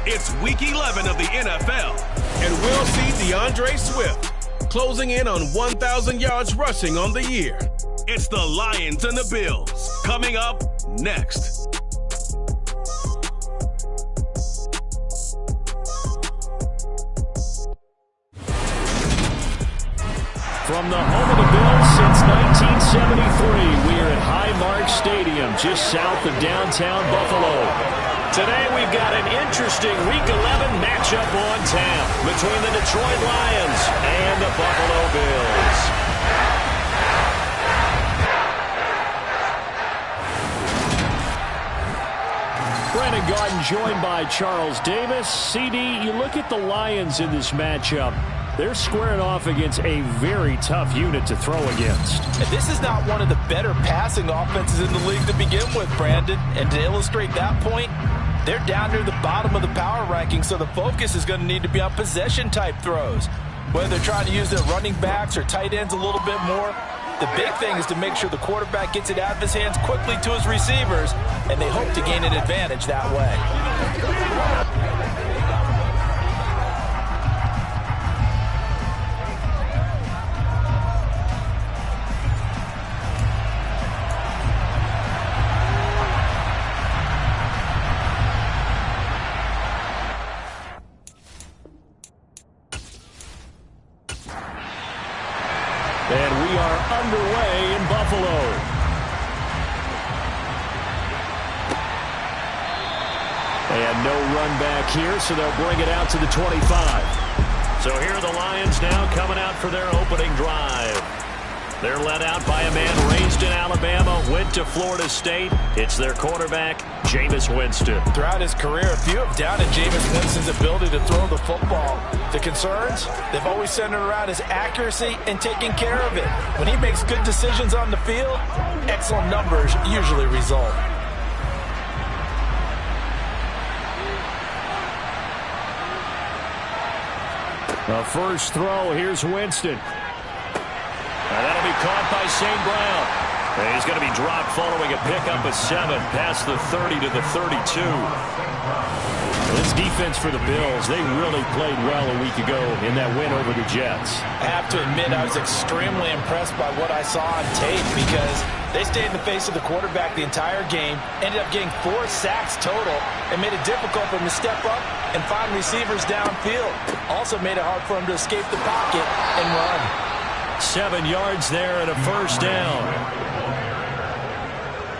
It's Week 11 of the NFL, and we'll see DeAndre Swift closing in on 1,000 yards rushing on the year. It's the Lions and the Bills coming up next. From the home of the Bills since 1973, we are at Highmark Stadium, just south of downtown Buffalo. Today we've got an interesting Week 11 matchup on tap between the Detroit Lions and the Buffalo Bills. Brandon Garden joined by Charles Davis. CD, you look at the Lions in this matchup. They're squaring off against a very tough unit to throw against. And this is not one of the better passing offenses in the league to begin with, Brandon. And to illustrate that point, they're down near the bottom of the power ranking, so the focus is going to need to be on possession-type throws. Whether they're trying to use their running backs or tight ends a little bit more, the big thing is to make sure the quarterback gets it out of his hands quickly to his receivers, and they hope to gain an advantage that way. And we are underway in Buffalo. And no run back here, so they'll bring it out to the 25. So here are the Lions now coming out for their opening drive. They're led out by a man raised in Alabama, went to Florida State. It's their quarterback, Jameis Winston. Throughout his career, a few have doubted Jameis Winston's ability to throw the football. The concerns, they've always centered around his accuracy and taking care of it. When he makes good decisions on the field, excellent numbers usually result. The first throw, here's Winston. That'll be caught by St. Brown. And he's going to be dropped following a pickup of 7 past the 30 to the 32. This defense for the Bills, they really played well a week ago in that win over the Jets. I have to admit, I was extremely impressed by what I saw on tape because they stayed in the face of the quarterback the entire game, ended up getting 4 sacks total, and made it difficult for him to step up and find receivers downfield. Also made it hard for him to escape the pocket and run. 7 yards there and a first down.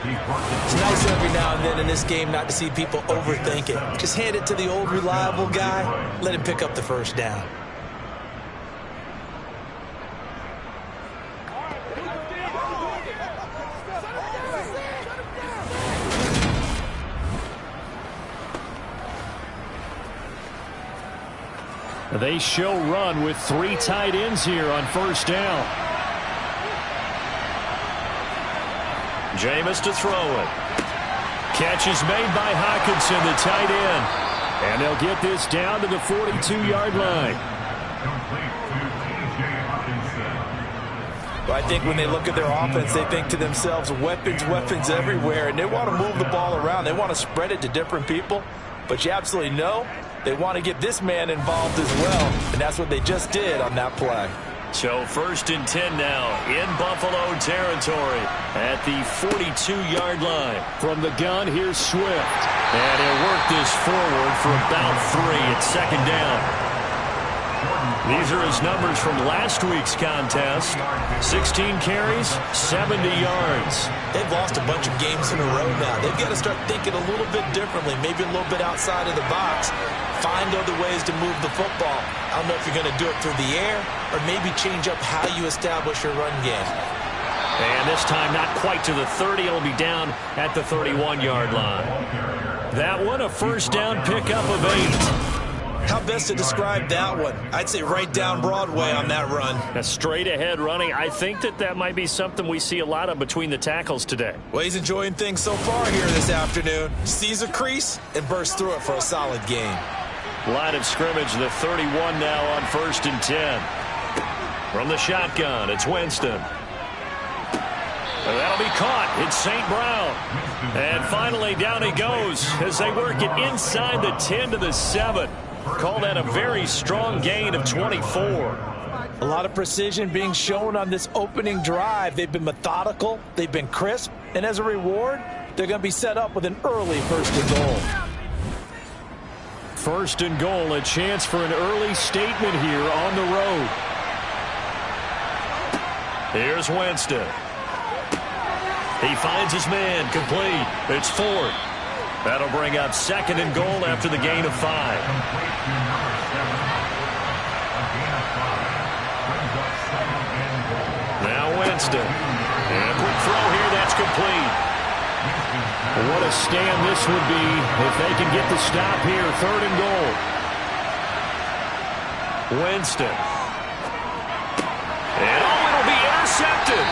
It's nice every now and then in this game not to see people overthink it. Just hand it to the old reliable guy, let him pick up the first down. They show run with 3 tight ends here on first down. Jameis to throw it. Catch is made by Hockenson, the tight end. And they'll get this down to the 42-yard line. But I think when they look at their offense, they think to themselves, weapons everywhere. And they want to move the ball around. They want to spread it to different people. But you absolutely know they want to get this man involved as well. And that's what they just did on that play. So 1st and 10 now in Buffalo territory at the 42-yard line. From the gun, here's Swift. And he'll work this forward for about 3 at 2nd down. These are his numbers from last week's contest. 16 carries, 70 yards. They've lost a bunch of games in a row now. They've got to start thinking a little bit differently, maybe a little bit outside of the box. Find other ways to move the football. I don't know if you're going to do it through the air or maybe change up how you establish your run game. And this time not quite to the 30. It'll be down at the 31-yard line. That one a first down pickup of 8. How best to describe that one? I'd say right down Broadway on that run. A straight ahead running. I think that might be something we see a lot of between the tackles today. Well, he's enjoying things so far here this afternoon. Sees a crease and bursts through it for a solid gain. Line of scrimmage, the 31 now on 1st and 10. From the shotgun, it's Winston. And that'll be caught. It's St. Brown. And finally, down he goes as they work it inside the 10 to the 7. Call that a very strong gain of 24. A lot of precision being shown on this opening drive. They've been methodical. They've been crisp. And as a reward, they're going to be set up with an early 1st and goal. 1st and goal, a chance for an early statement here on the road. Here's Winston. He finds his man, complete. It's Ford. That'll bring up 2nd and goal after the gain of 5. Now Winston. And a quick throw here, that's complete. What a stand this would be if they can get the stop here. 3rd and goal. Winston. And it'll be intercepted.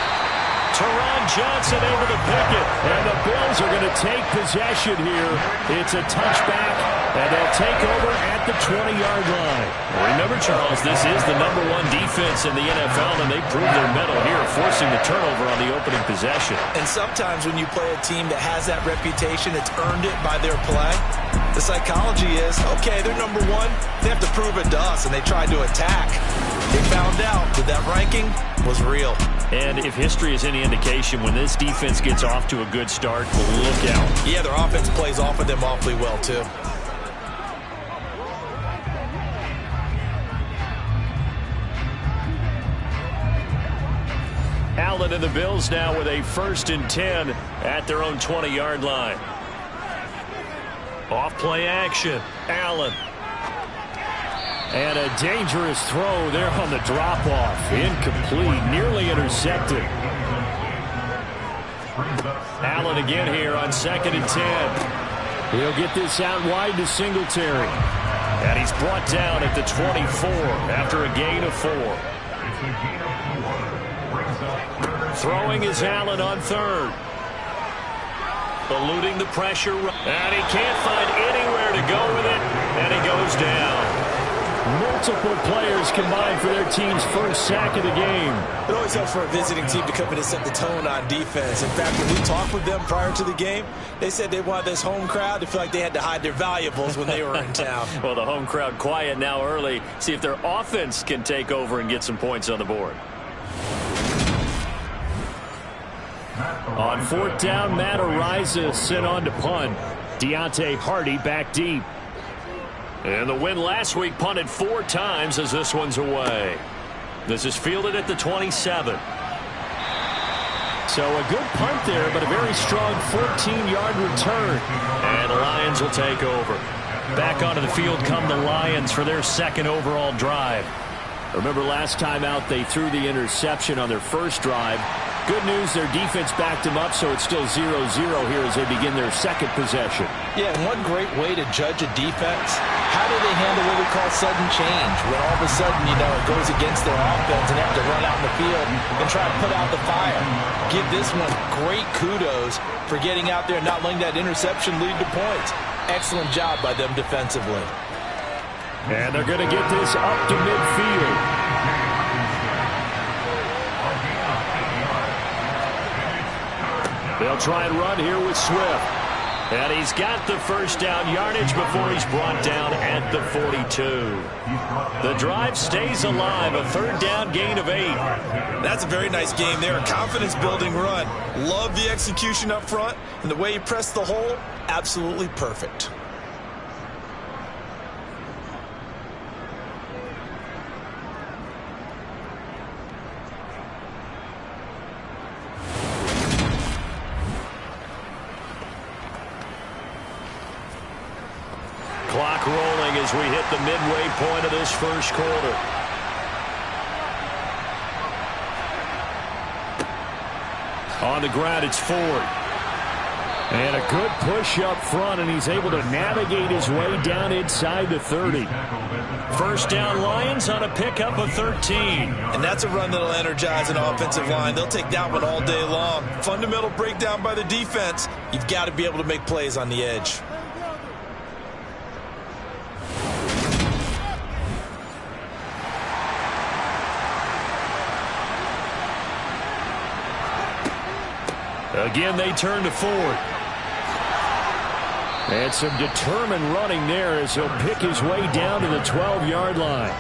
Teron Johnson able to pick it. And the Bills are going to take possession here. It's a touchback, and they'll take over at the 20-yard line. Remember, Charles, this is the #1 defense in the NFL, and they proved their mettle here, forcing the turnover on the opening possession. And sometimes when you play a team that has that reputation, it's earned it by their play. The psychology is, okay, they're #1. They have to prove it to us, and they tried to attack. They found out that ranking was real. And if history is any indication, when this defense gets off to a good start, look out. Yeah, their offense plays off of them awfully well, too. Allen and the Bills now with a 1st and 10 at their own 20-yard line. Off play action. Allen. And a dangerous throw there on the drop-off. Incomplete. Nearly intercepted. Allen again here on 2nd and 10. He'll get this out wide to Singletary. And he's brought down at the 24 after a gain of 4. Throwing is Allen on 3rd. Eluding the pressure. And he can't find anywhere to go with it. And he goes down. Multiple players combined for their team's first sack of the game. It always helps for a visiting team to come in and set the tone on defense. In fact, when we talked with them prior to the game, they said they wanted this home crowd to feel like they had to hide their valuables when they were in town. Well, the home crowd quiet now early. See if their offense can take over and get some points on the board. On 4th down, Matt Araiza sent on to punt. Deontay Hardy back deep. And the win last week punted 4 times as this one's away. This is fielded at the 27. So a good punt there, but a very strong 14-yard return. And the Lions will take over. Back onto the field come the Lions for their 2nd overall drive. Remember last time out they threw the interception on their first drive. Good news, their defense backed them up, so it's still 0-0 here as they begin their 2nd possession. Yeah, and one great way to judge a defense, how do they handle what we call sudden change? When all of a sudden, it goes against their offense and they have to run out in the field and try to put out the fire. Give this one great kudos for getting out there and not letting that interception lead to points. Excellent job by them defensively. And they're going to get this up to midfield. They'll try and run here with Swift. And he's got the first down yardage before he's brought down at the 42. The drive stays alive, a 3rd down gain of 8. That's a very nice game there, a confidence-building run. Love the execution up front, and the way he pressed the hole, absolutely perfect. Clock rolling as we hit the midway point of this first quarter. On the ground, it's Ford. And a good push up front, and he's able to navigate his way down inside the 30. First down, Lions on a pickup of 13. And that's a run that'll energize an offensive line. They'll take that one all day long. Fundamental breakdown by the defense. You've got to be able to make plays on the edge. Again, they turn to Ford. And some determined running there as he'll pick his way down to the 12-yard line.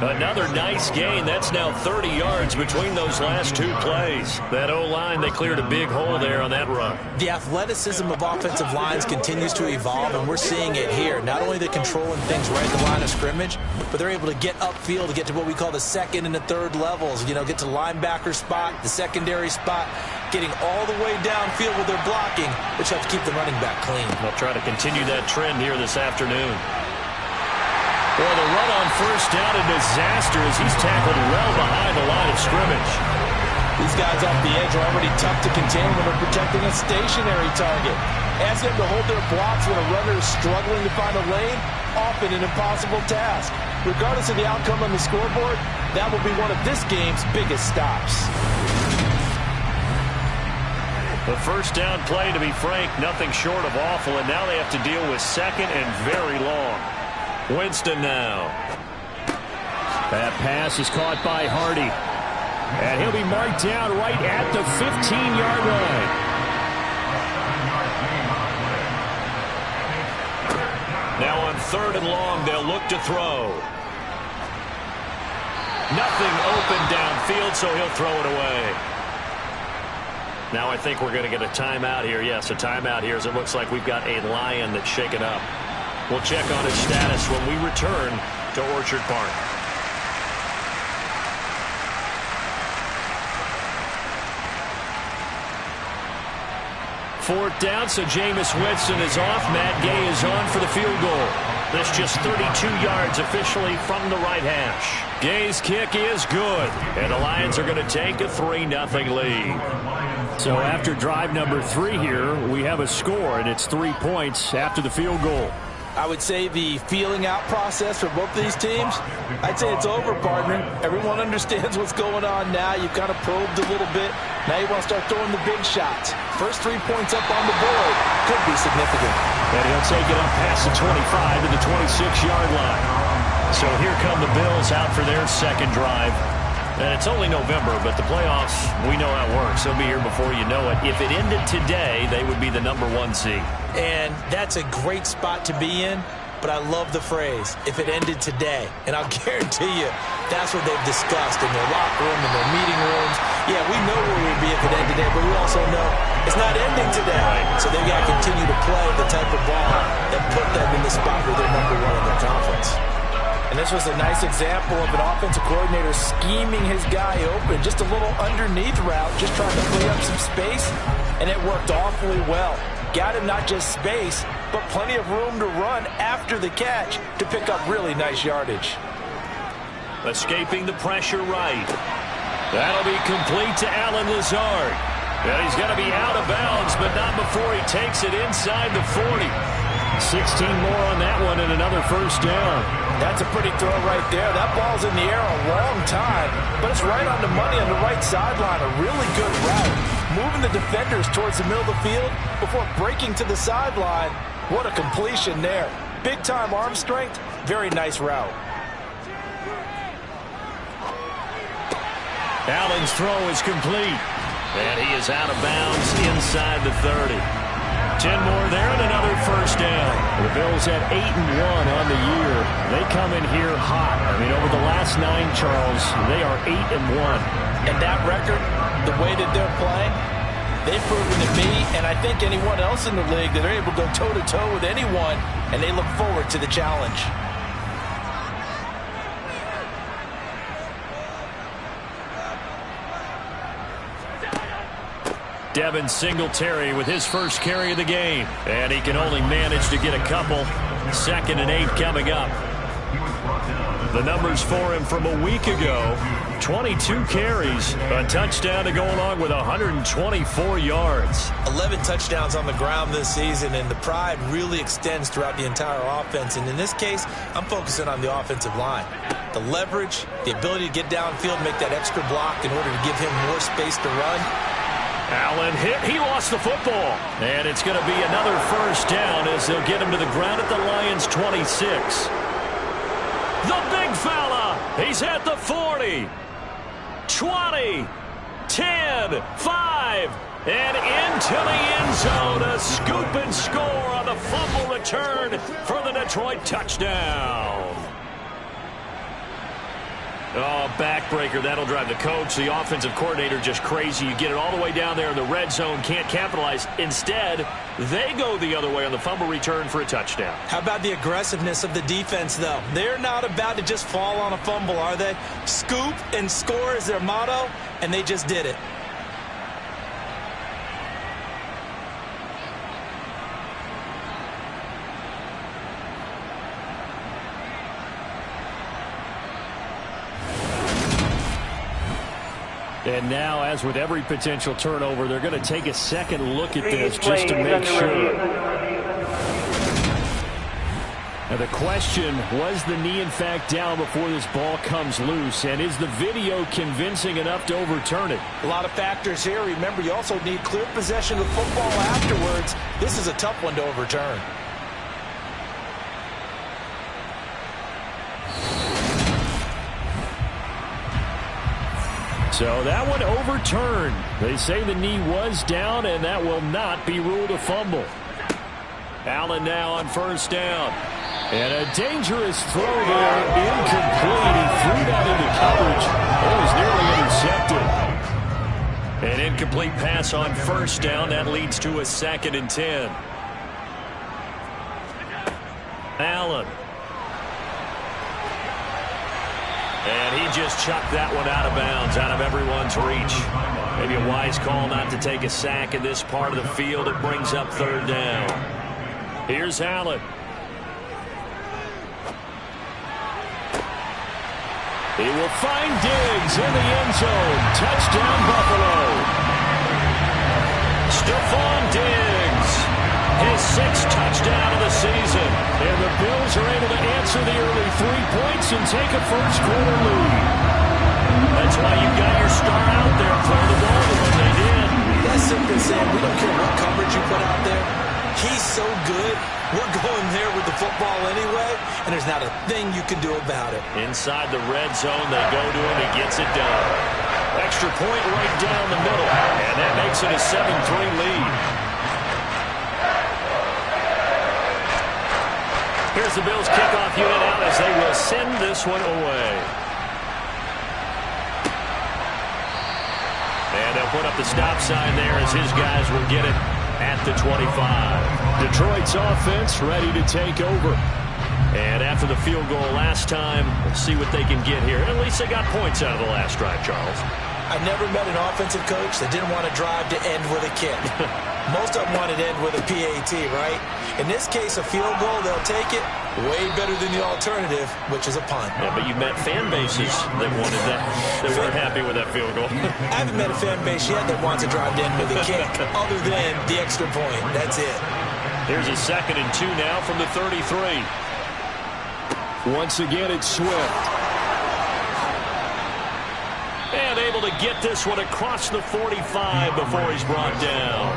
Another nice gain. That's now 30 yards between those last two plays. That O-line, they cleared a big hole there on that run. The athleticism of offensive lines continues to evolve, and we're seeing it here. Not only are they controlling things right at the line of scrimmage, but they're able to get upfield to get to what we call the second and the third levels. You know, get to the linebacker spot, the secondary spot, getting all the way downfield with their blocking, which helps keep the running back clean. They'll try to continue that trend here this afternoon. Well, the run on first down, a disaster as he's tackled well behind the line of scrimmage. These guys off the edge are already tough to contain when they're protecting a stationary target. Ask them to hold their blocks when a runner is struggling to find a lane, often an impossible task. Regardless of the outcome on the scoreboard, that will be one of this game's biggest stops. The first down play, to be frank, nothing short of awful, and now they have to deal with second and very long. Winston now. That pass is caught by Hardy. And he'll be marked down right at the 15-yard line. Now on third and long, they'll look to throw. Nothing open downfield, so he'll throw it away. Now I think we're going to get a timeout here. Yes, a timeout here as it looks like we've got a Lion that's shaken up. We'll check on his status when we return to Orchard Park. Fourth down, so Jameis Winston is off. Matt Gay is on for the field goal. That's just 32 yards officially from the right hash. Gay's kick is good, and the Lions are going to take a 3-0 lead. So after drive number 3 here, we have a score, and it's 3 points after the field goal. I would say the feeling out process for both of these teams, I'd say it's over, partner. Everyone understands what's going on now. You've kind of probed a little bit. Now you want to start throwing the big shots. First 3 points up on the board could be significant. And he'll take it up past the 25 to the 26-yard line. So here come the Bills out for their second drive. And it's only November, but the playoffs, we know how it works. They'll be here before you know it. If it ended today, they would be the number 1 seed. And that's a great spot to be in, but I love the phrase, if it ended today. And I'll guarantee you, that's what they've discussed in their locker room, in their meeting rooms. Yeah, we know where we'd be if it ended today, but we also know it's not ending today. So they've got to continue to play the type of ball that put them in the spot where they're number 1 in their conference. And this was a nice example of an offensive coordinator scheming his guy open. Just a little underneath route, just trying to free up some space, and it worked awfully well. Got him not just space, but plenty of room to run after the catch to pick up really nice yardage. Escaping the pressure right. That'll be complete to Allen Lazard. And he's going to be out of bounds, but not before he takes it inside the 40. 16 more on that one and another first down. That's a pretty throw right there. That ball's in the air a long time, but it's right on the money on the right sideline. A really good route. Moving the defenders towards the middle of the field before breaking to the sideline. What a completion there. Big-time arm strength. Very nice route. Allen's throw is complete. And he is out of bounds inside the 30. 10 more there and another first down. The Bills at 8-1 on the year. They come in here hot. I mean, over the last 9, Charles, they are 8-1. And that record, the way that they're playing, they've proven to me, and I think anyone else in the league, that they're able to go toe-to-toe with anyone, and they look forward to the challenge. Devin Singletary with his first carry of the game. And he can only manage to get a couple. 2nd and 8 coming up. The numbers for him from a week ago. 22 carries, a touchdown to go along with 124 yards. 11 touchdowns on the ground this season, and the pride really extends throughout the entire offense. And in this case, I'm focusing on the offensive line. The leverage, the ability to get downfield, make that extra block in order to give him more space to run. Allen hit. He lost the football. And it's going to be another first down as they'll get him to the ground at the Lions' 26. The big fella. He's at the 40. 20. 10. 5. And into the end zone. A scoop and score on the fumble return for the Detroit touchdown. Oh, backbreaker. That'll drive the coach, the offensive coordinator, just crazy. You get it all the way down there in the red zone, can't capitalize. Instead, they go the other way on the fumble return for a touchdown. How about the aggressiveness of the defense, though? They're not about to just fall on a fumble, are they? Scoop and score is their motto, and they just did it. And now, as with every potential turnover, they're going to take a second look at this just to make sure. Now the question, was the knee in fact down before this ball comes loose? And is the video convincing enough to overturn it? A lot of factors here. Remember, you also need clear possession of football afterwards. This is a tough one to overturn. So that one overturned. They say the knee was down, and that will not be ruled a fumble. Allen now on first down. And a dangerous throw there, incomplete. He threw that into coverage. It was nearly intercepted. An incomplete pass on first down. That leads to a 2nd and 10. Allen. And he just chucked that one out of bounds, out of everyone's reach. Maybe a wise call not to take a sack in this part of the field. It brings up 3rd down. Here's Allen. He will find Diggs in the end zone. Touchdown, Buffalo. Stephon Diggs. His 6th touchdown of the season. And the Bills are able to answer the early 3 points and take a first-quarter lead. That's why you got your star out there throwing the ball when they did. That's simply saying we don't care what coverage you put out there. He's so good. We're going there with the football anyway, and there's not a thing you can do about it. Inside the red zone, they go to him. He gets it done. Extra point right down the middle, and that makes it a 7-3 lead. Here's the Bills kickoff unit out as they will send this one away. And they'll put up the stop sign there as his guys will get it at the 25. Detroit's offense ready to take over. And after the field goal last time, we'll see what they can get here. At least they got points out of the last drive, Charles. I never met an offensive coach that didn't want to drive to end with a kick. Most of them wanted to end with a PAT, right? In this case, a field goal, they'll take it. Way better than the alternative, which is a punt. Yeah, but you met fan bases that wanted that, that weren't happy with that field goal. I haven't met a fan base yet that wants to drive to end with a kick, other than the extra point. That's it. Here's a 2nd and 2 now from the 33. Once again, it's Swift. And able to get this one across the 45 before he's brought down.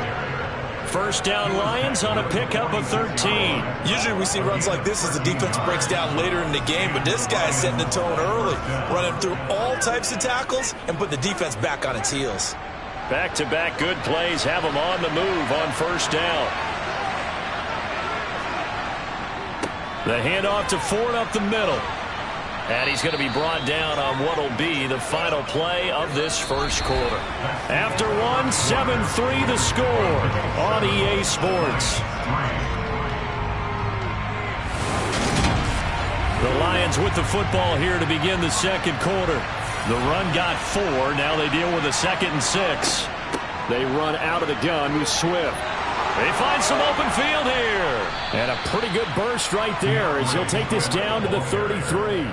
First down Lions on a pickup of 13. Usually we see runs like this as the defense breaks down later in the game, but this guy is setting the tone early, running through all types of tackles and put the defense back on its heels. Back-to-back good plays have him on the move on first down. The handoff to Ford up the middle. And he's going to be brought down on what will be the final play of this first quarter. After one, 7-3 the score on EA Sports. The Lions with the football here to begin the second quarter. The run got 4. Now they deal with a 2nd and 6. They run out of the gun with Swift. They find some open field here. And a pretty good burst right there as he'll take this down to the 33.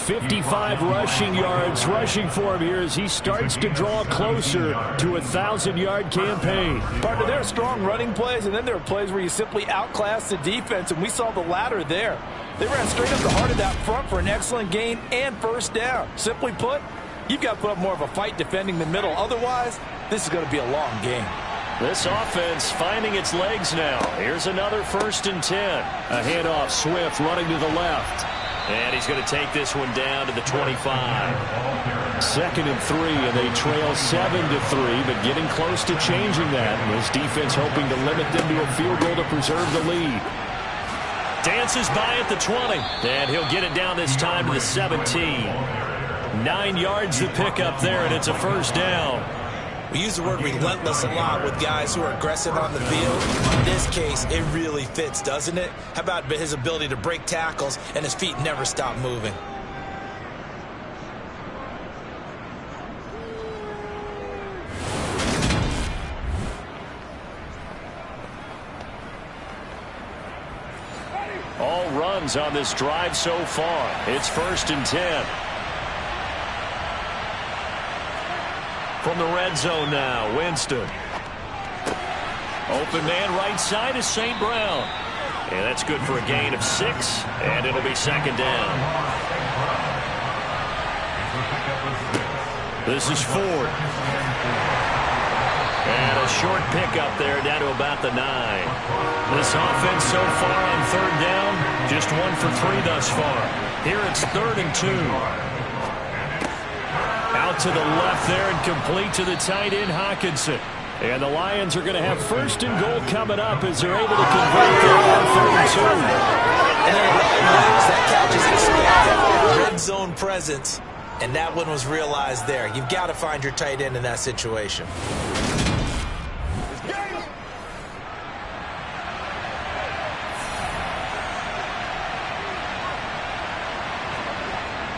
55 rushing yards rushing for him here as he starts to draw closer to a 1,000-yard campaign. Partner, there are strong running plays, and then there are plays where you simply outclass the defense, and we saw the latter there. They ran straight up the heart of that front for an excellent gain and first down. Simply put, you've got to put up more of a fight defending the middle. Otherwise, this is going to be a long game. This offense finding its legs now. Here's another 1st and 10. A handoff, Swift running to the left. And he's going to take this one down to the 25. 2nd and 3, and they trail 7-3, but getting close to changing that. And this defense hoping to limit them to a field goal to preserve the lead. Dances by at the 20, and he'll get it down this time to the 17. 9 yards to pick up there, and it's a first down. We use the word relentless a lot with guys who are aggressive on the field. In this case, it really fits, doesn't it? How about his ability to break tackles and his feet never stop moving? All runs on this drive so far. It's 1st and 10. From the red zone now, Winston. Open man right side is St. Brown. And that's good for a gain of 6, and it'll be 2nd down. This is Ford. And a short pickup there down to about the 9. This offense so far on 3rd down, just 1 for 3 thus far. Here it's 3rd and 2. Out to the left there and complete to the tight end, Hockenson. And the Lions are going to have 1st and goal coming up as they're able to convert there on 3rd and 2. And then that catch is expected. Red zone presence, and that one was realized there. You've got to find your tight end in that situation.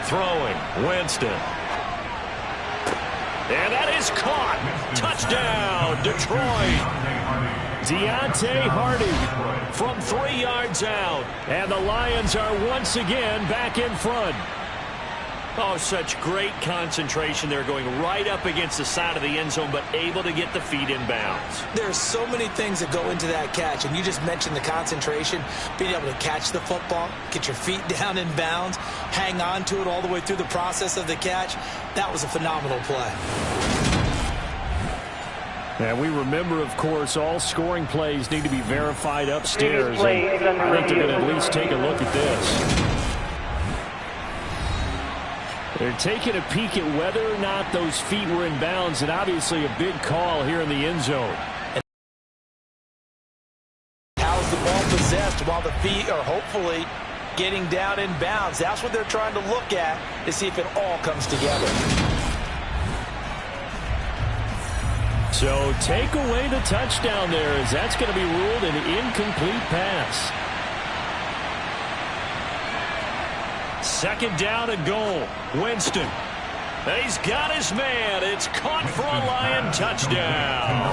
Throwing, Winston. And that is caught. Touchdown, Detroit. Deontay Hardy from 3 yards out. And the Lions are once again back in front. Oh, such great concentration. They're going right up against the side of the end zone, but able to get the feet in bounds. There's so many things that go into that catch, and you just mentioned the concentration, being able to catch the football, get your feet down in bounds, hang on to it all the way through the process of the catch. That was a phenomenal play. And we remember, of course, all scoring plays need to be verified upstairs. And I think they're going to at least take a look at this. They're taking a peek at whether or not those feet were in bounds, and obviously a big call here in the end zone. How's the ball possessed while the feet are hopefully getting down in bounds? That's what they're trying to look at to see if it all comes together. So take away the touchdown there, as that's going to be ruled an incomplete pass. 2nd down and goal. Winston. He's got his man. It's caught for a Lion touchdown.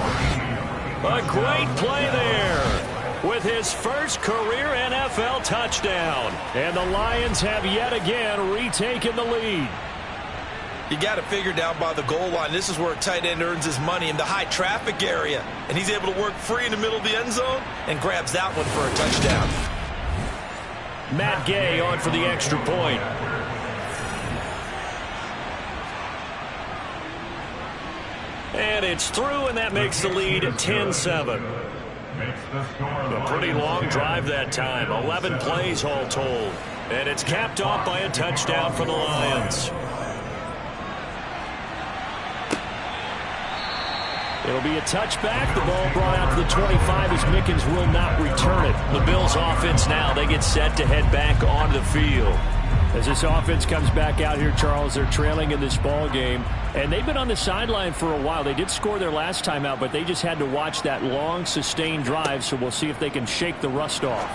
A great play there with his first career NFL touchdown. And the Lions have yet again retaken the lead. You got to figure down by the goal line. This is where a tight end earns his money, in the high traffic area. And he's able to work free in the middle of the end zone and grabs that one for a touchdown. Matt Gay on for the extra point. And it's through, and that makes the lead 10-7. A pretty long drive that time. 11 plays all told. And it's capped off by a touchdown for the Lions. It'll be a touchback. The ball brought out to the 25 as Mickens will not return it. The Bills offense now, they get set to head back onto the field. As this offense comes back out here, Charles, they're trailing in this ball game. And they've been on the sideline for a while. They did score their last time out, but they just had to watch that long, sustained drive. So we'll see if they can shake the rust off.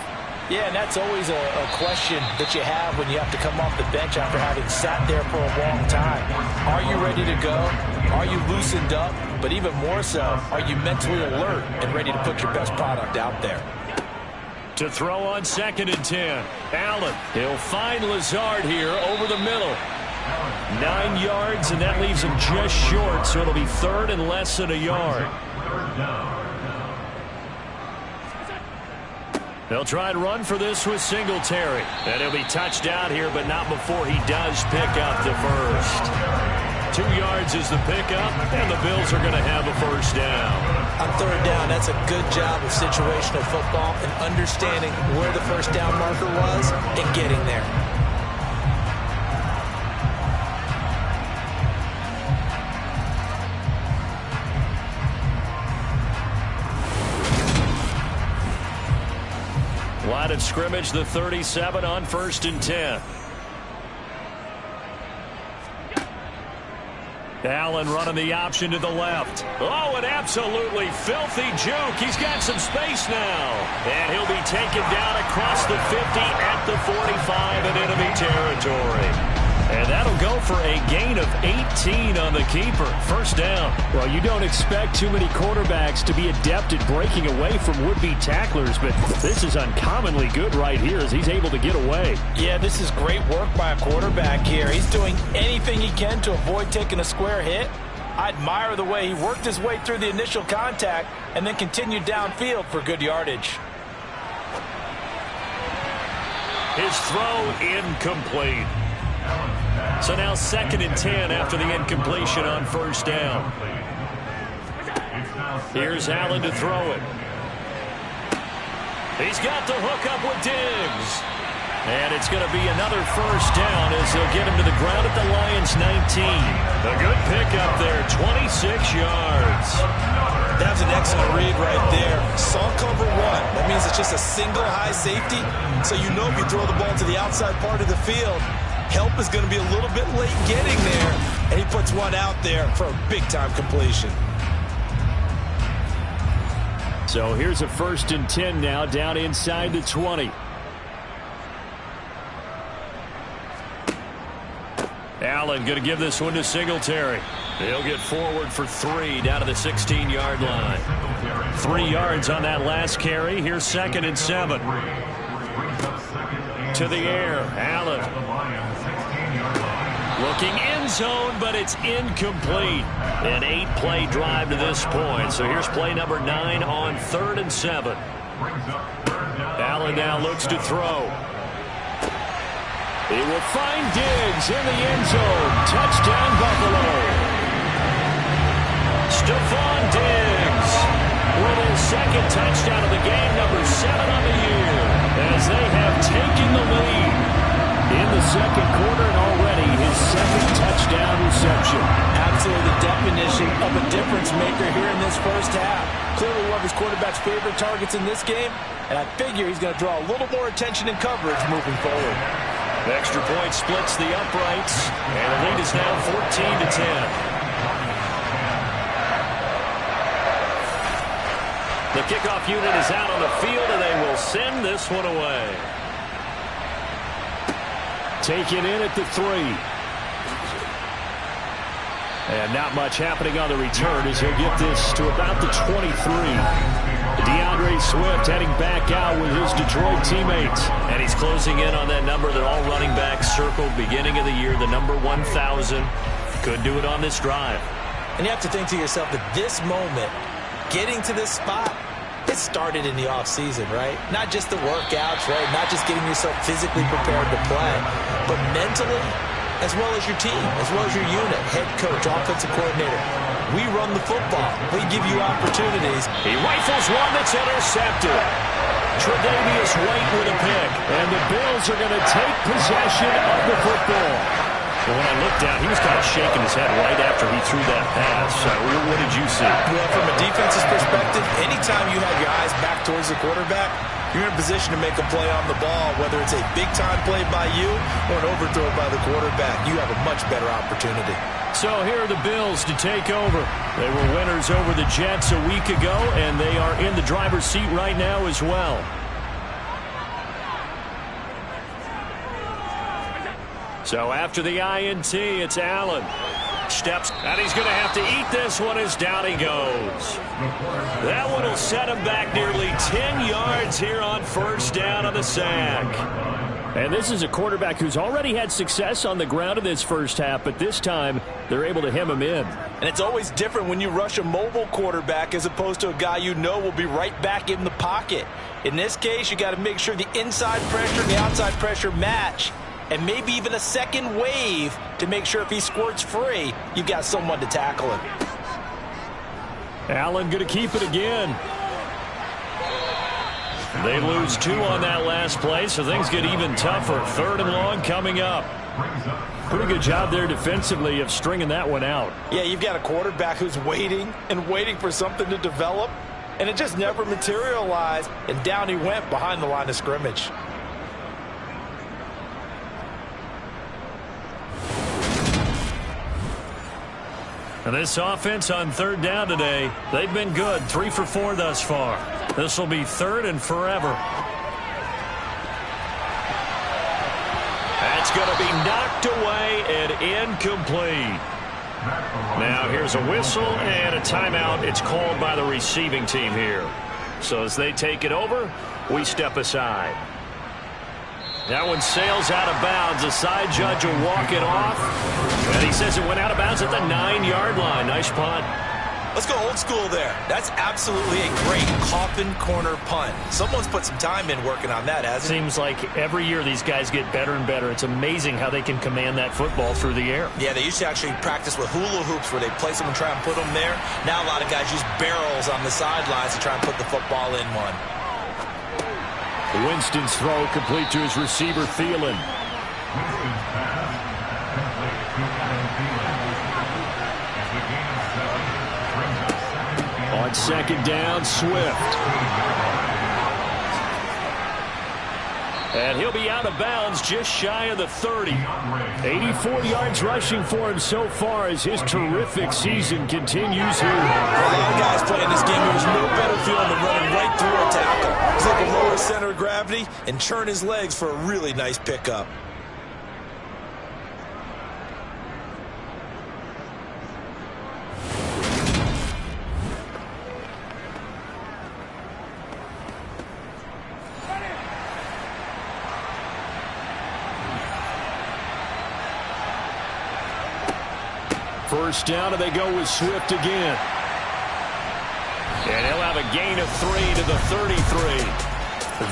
Yeah, and that's always a question that you have when you have to come off the bench after having sat there for a long time. Are you ready to go? Are you loosened up? But even more so, are you mentally alert and ready to put your best product out there? To throw on 2nd and 10. Allen, he'll find Lazard here over the middle. 9 yards, and that leaves him just short, so it'll be 3rd and less than a yard. They'll try and run for this with Singletary. And he'll be touched down here, but not before he does pick up the first. 2 yards is the pickup, and the Bills are going to have a first down. On 3rd down, that's a good job of situational football and understanding where the first down marker was and getting there. Line of scrimmage, the 37 on 1st and 10. Allen running the option to the left. Oh, an absolutely filthy juke. He's got some space now. And he'll be taken down across the 50 at the 45 in enemy territory. And that'll go for a gain of 18 on the keeper. First down. Well, you don't expect too many quarterbacks to be adept at breaking away from would-be tacklers, but this is uncommonly good right here as he's able to get away. Yeah, this is great work by a quarterback here. He's doing anything he can to avoid taking a square hit. I admire the way he worked his way through the initial contact and then continued downfield for good yardage. His throw incomplete. So now 2nd and 10 after the incompletion on first down. Here's Allen to throw it. He's got the hook up with Diggs. And it's going to be another first down as they'll get him to the ground at the Lions' 19. A good pickup there, 26 yards. That was an excellent read right there. Saw cover 1. That means it's just a single high safety. So you know if you throw the ball to the outside part of the field, help is going to be a little bit late getting there, and he puts one out there for a big-time completion. So here's a 1st and 10 now down inside the 20. Allen going to give this one to Singletary. He'll get forward for 3 down to the 16-yard line. 3 yards on that last carry. Here's 2nd and 7. To the air, Allen. Looking end zone, but it's incomplete. An 8-play drive to this point. So here's play number 9 on 3rd and 7. Allen now looks to throw. He will find Diggs in the end zone. Touchdown, Buffalo. Stephon Diggs with his 2nd touchdown of the game, number 7 on the year, as they have taken the lead in the 2nd quarter, and already his 2nd touchdown reception. Absolutely the definition of a difference maker here in this first half. Clearly one of his quarterback's favorite targets in this game, and I figure he's going to draw a little more attention and coverage moving forward. The extra point splits the uprights, and the lead is now 14-10. The kickoff unit is out on the field, and they will send this one away. Taken in at the 3. And not much happening on the return as he'll get this to about the 23. DeAndre Swift heading back out with his Detroit teammates. And he's closing in on that number that all running backs circled beginning of the year, the number 1,000. Could do it on this drive. And you have to think to yourself that this moment, getting to this spot, it started in the offseason, right? Not just the workouts, right? Not just getting yourself physically prepared to play, but mentally, as well as your team, as well as your unit, head coach, offensive coordinator. We run the football. We give you opportunities. He rifles one that's intercepted. Tre'Davious White with a pick. And the Bills are going to take possession of the football. Well, when I looked down, he was kind of shaking his head right after he threw that pass. What did you see? Well, from a defense's perspective, anytime you have your eyes back towards the quarterback, you're in a position to make a play on the ball, whether it's a big-time play by you or an overthrow by the quarterback. You have a much better opportunity. So here are the Bills to take over. They were winners over the Jets a week ago, and they are in the driver's seat right now as well. So after the INT, it's Allen. Steps, and he's going to have to eat this one as down he goes. That one will set him back nearly 10 yards here on first down on the sack. And this is a quarterback who's already had success on the ground in this first half, but this time they're able to hem him in. And it's always different when you rush a mobile quarterback as opposed to a guy you know will be right back in the pocket. In this case, you got to make sure the inside pressure and the outside pressure match, and maybe even a second wave to make sure if he squirts free, you've got someone to tackle him. Allen going to keep it again. They lose 2 on that last play, so things get even tougher. 3rd and long coming up. Pretty good job there defensively of stringing that one out. Yeah, you've got a quarterback who's waiting and waiting for something to develop, and it just never materialized, and down he went behind the line of scrimmage. And this offense on 3rd down today, they've been good. 3 for 4 thus far. This will be 3rd and forever. That's going to be knocked away and incomplete. Now here's a whistle and a timeout. It's called by the receiving team here. So as they take it over, we step aside. That one sails out of bounds. The side judge will walk it off. And he says it went out of bounds at the 9-yard line. Nice punt. Let's go old school there. That's absolutely a great coffin corner punt. Someone's put some time in working on that, hasn't it? Seems like every year these guys get better and better. It's amazing how they can command that football through the air. Yeah, they used to actually practice with hula hoops where they place them and try and put them there. Now a lot of guys use barrels on the sidelines to try and put the football in one. Winston's throw complete to his receiver, Thielen. On 2nd down, Swift. And he'll be out of bounds just shy of the 30. 84 yards rushing for him so far as his terrific season continues here. A lot of guys playing this game, there's no better feeling than running right through a tackle. He's able to lower his center of gravity and churn his legs for a really nice pickup. First down, and they go with Swift again. And he'll have a gain of 3 to the 33.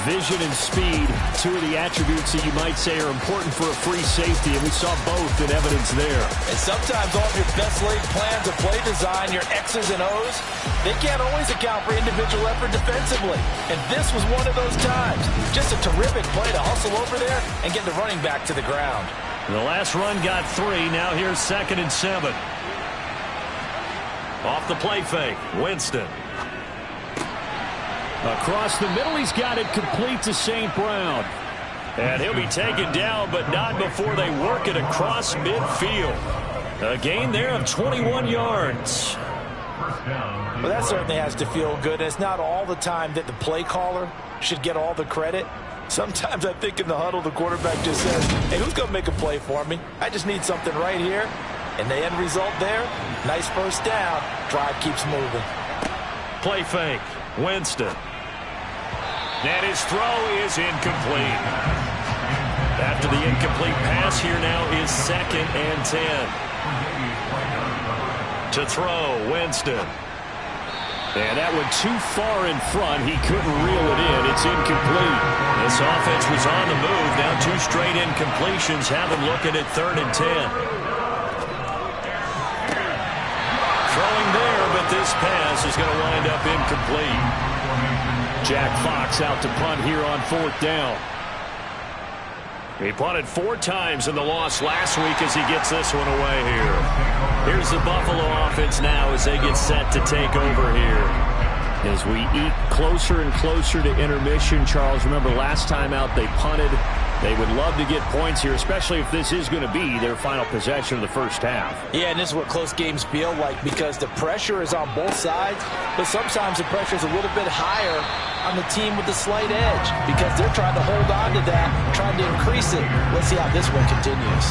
Vision and speed, 2 of the attributes that you might say are important for a free safety, and we saw both in evidence there. And sometimes all of your best laid plans of play design, your X's and O's, they can't always account for individual effort defensively. And this was one of those times. Just a terrific play to hustle over there and get the running back to the ground. The last run got 3. Now here's 2nd and 7. Off the play fake, Winston. Across the middle, he's got it complete to St. Brown. And he'll be taken down, but not before they work it across midfield. A gain there of 21 yards. Well, that certainly has to feel good. It's not all the time that the play caller should get all the credit. Sometimes I think in the huddle, the quarterback just says, hey, who's going to make a play for me? I just need something right here. And the end result there, nice first down. Drive keeps moving. Play fake, Winston. And his throw is incomplete. After the incomplete pass, here now is 2nd and 10. To throw, Winston. And that one too far in front. He couldn't reel it in. It's incomplete. This offense was on the move. Now 2 straight incompletions have him looking at 3rd and 10. Throwing there, but this pass is going to wind up incomplete. Jack Fox out to punt here on 4th down. He punted 4 times in the loss last week as he gets this one away here. Here's the Buffalo offense now as they get set to take over here. As we eat closer and closer to intermission, Charles, remember last time out they punted They would love to get points here, especially if this is going to be their final possession of the first half. Yeah, and this is what close games feel like because the pressure is on both sides, but sometimes the pressure is a little bit higher on the team with the slight edge because they're trying to hold on to that, trying to increase it. Let's see how this one continues.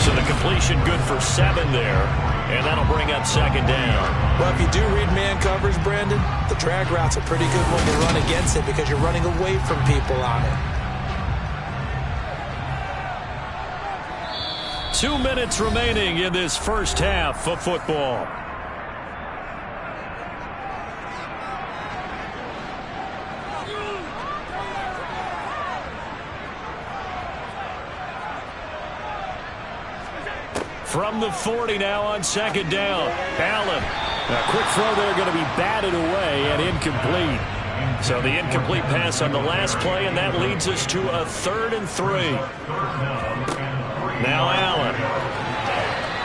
So the completion good for 7 there, and that'll bring up second down. Well, if you do read man coverage, Brandon, the drag route's a pretty good one to run against it because you're running away from people on it. 2 minutes remaining in this first half of football. From the 40 now on second down. Allen. A quick throw there going to be batted away and incomplete. So the incomplete pass on the last play, and that leads us to a 3rd and 3. Now Allen.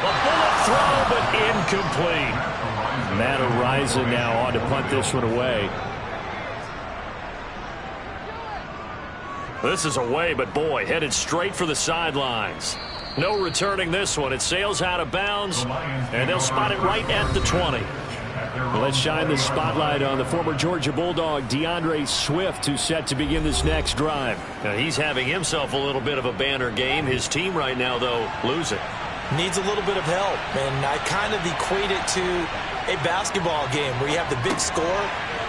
A bullet throw, but incomplete. Matt Araiza now on to punt this one away. This is away, but boy, headed straight for the sidelines. No returning this one. It sails out of bounds, and they'll spot it right at the 20. Well, let's shine the spotlight on the former Georgia Bulldog, DeAndre Swift, who's set to begin this next drive. Now, he's having himself a little bit of a banner game. His team right now, though, losing. Needs a little bit of help, and I kind of equate it to a basketball game where you have the big score,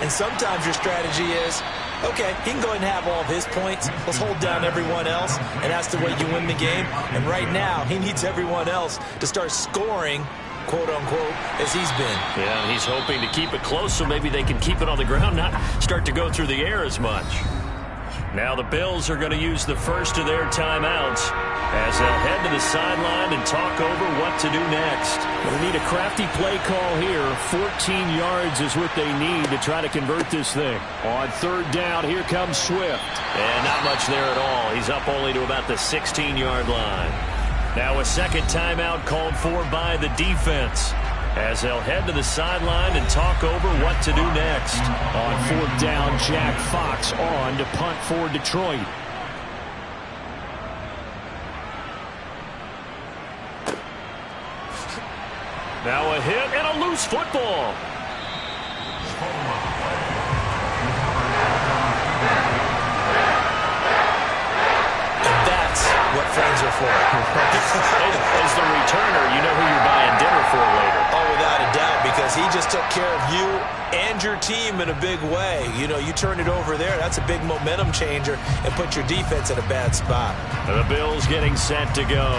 and sometimes your strategy is, okay, he can go ahead and have all of his points. Let's hold down everyone else, and that's the way you win the game. And right now, he needs everyone else to start scoring, quote-unquote, as he's been. Yeah, and he's hoping to keep it close so maybe they can keep it on the ground, not start to go through the air as much. Now the Bills are going to use the first of their timeouts as they'll head to the sideline and talk over what to do next. Well, they need a crafty play call here. 14 yards is what they need to try to convert this thing. On 3rd down, here comes Swift. And not much there at all. He's up only to about the 16-yard line. Now a second timeout called for by the defense as they'll head to the sideline and talk over what to do next. On 4th down, Jack Fox on to punt for Detroit. Now a hit and a loose football. That's what friends are for. As the returner, you know who you're buying dinner for later. Oh, without a doubt, because he just took care of you and your team in a big way. You know, you turn it over there, that's a big momentum changer and put your defense in a bad spot. The Bills getting set to go.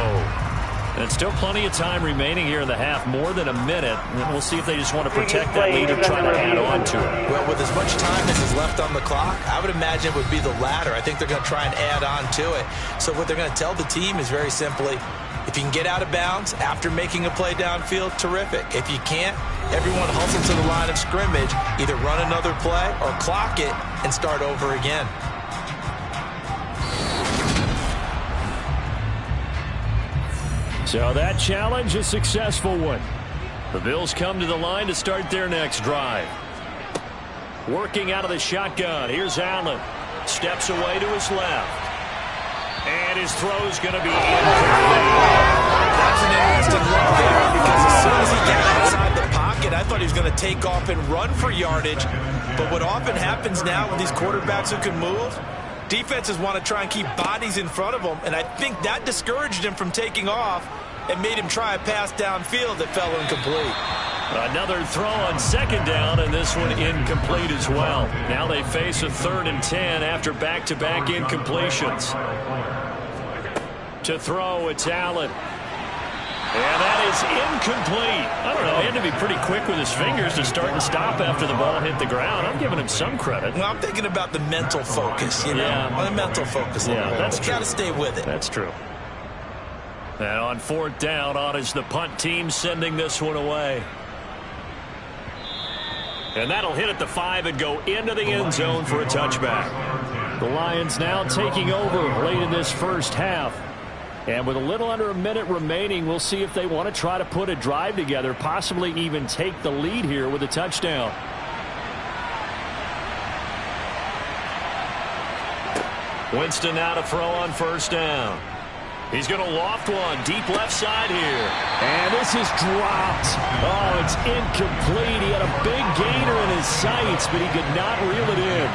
And still plenty of time remaining here in the half, more than a minute. And we'll see if they just want to protect that lead or try to add on to it. Well, with as much time as is left on the clock, I would imagine it would be the latter. I think they're going to try and add on to it. So what they're going to tell the team is very simply, if you can get out of bounds after making a play downfield, terrific. If you can't, everyone hustle to the line of scrimmage, either run another play or clock it and start over again. So that challenge, a successful one. The Bills come to the line to start their next drive. Working out of the shotgun. Here's Allen. Steps away to his left. And his throw's going to be incomplete. That's an interesting look there because as soon as he got outside the pocket, I thought he was going to take off and run for yardage. But what often happens now with these quarterbacks who can move, defenses want to try and keep bodies in front of them, and I think that discouraged him from taking off and made him try a pass downfield that fell incomplete. Another throw on second down, and this one incomplete as well. Now they face a 3rd and 10 after back-to-back incompletions. To throw, it's Allen. And that is incomplete. I don't know. He had to be pretty quick with his fingers to start and stop after the ball hit the ground. I'm giving him some credit. Well, I'm thinking about the mental focus, you know. Yeah. The mental focus. Yeah, that's true. Got to stay with it. That's true. And on 4th down, on is the punt team sending this one away. And that'll hit at the 5 and go into the end zone for a touchback. The Lions now taking over late in this first half. And with a little under a minute remaining, we'll see if they want to try to put a drive together, possibly even take the lead here with a touchdown. Winston now to throw on first down. He's going to loft one deep left side here. And this is dropped. Oh, it's incomplete. He had a big gainer in his sights, but he could not reel it in.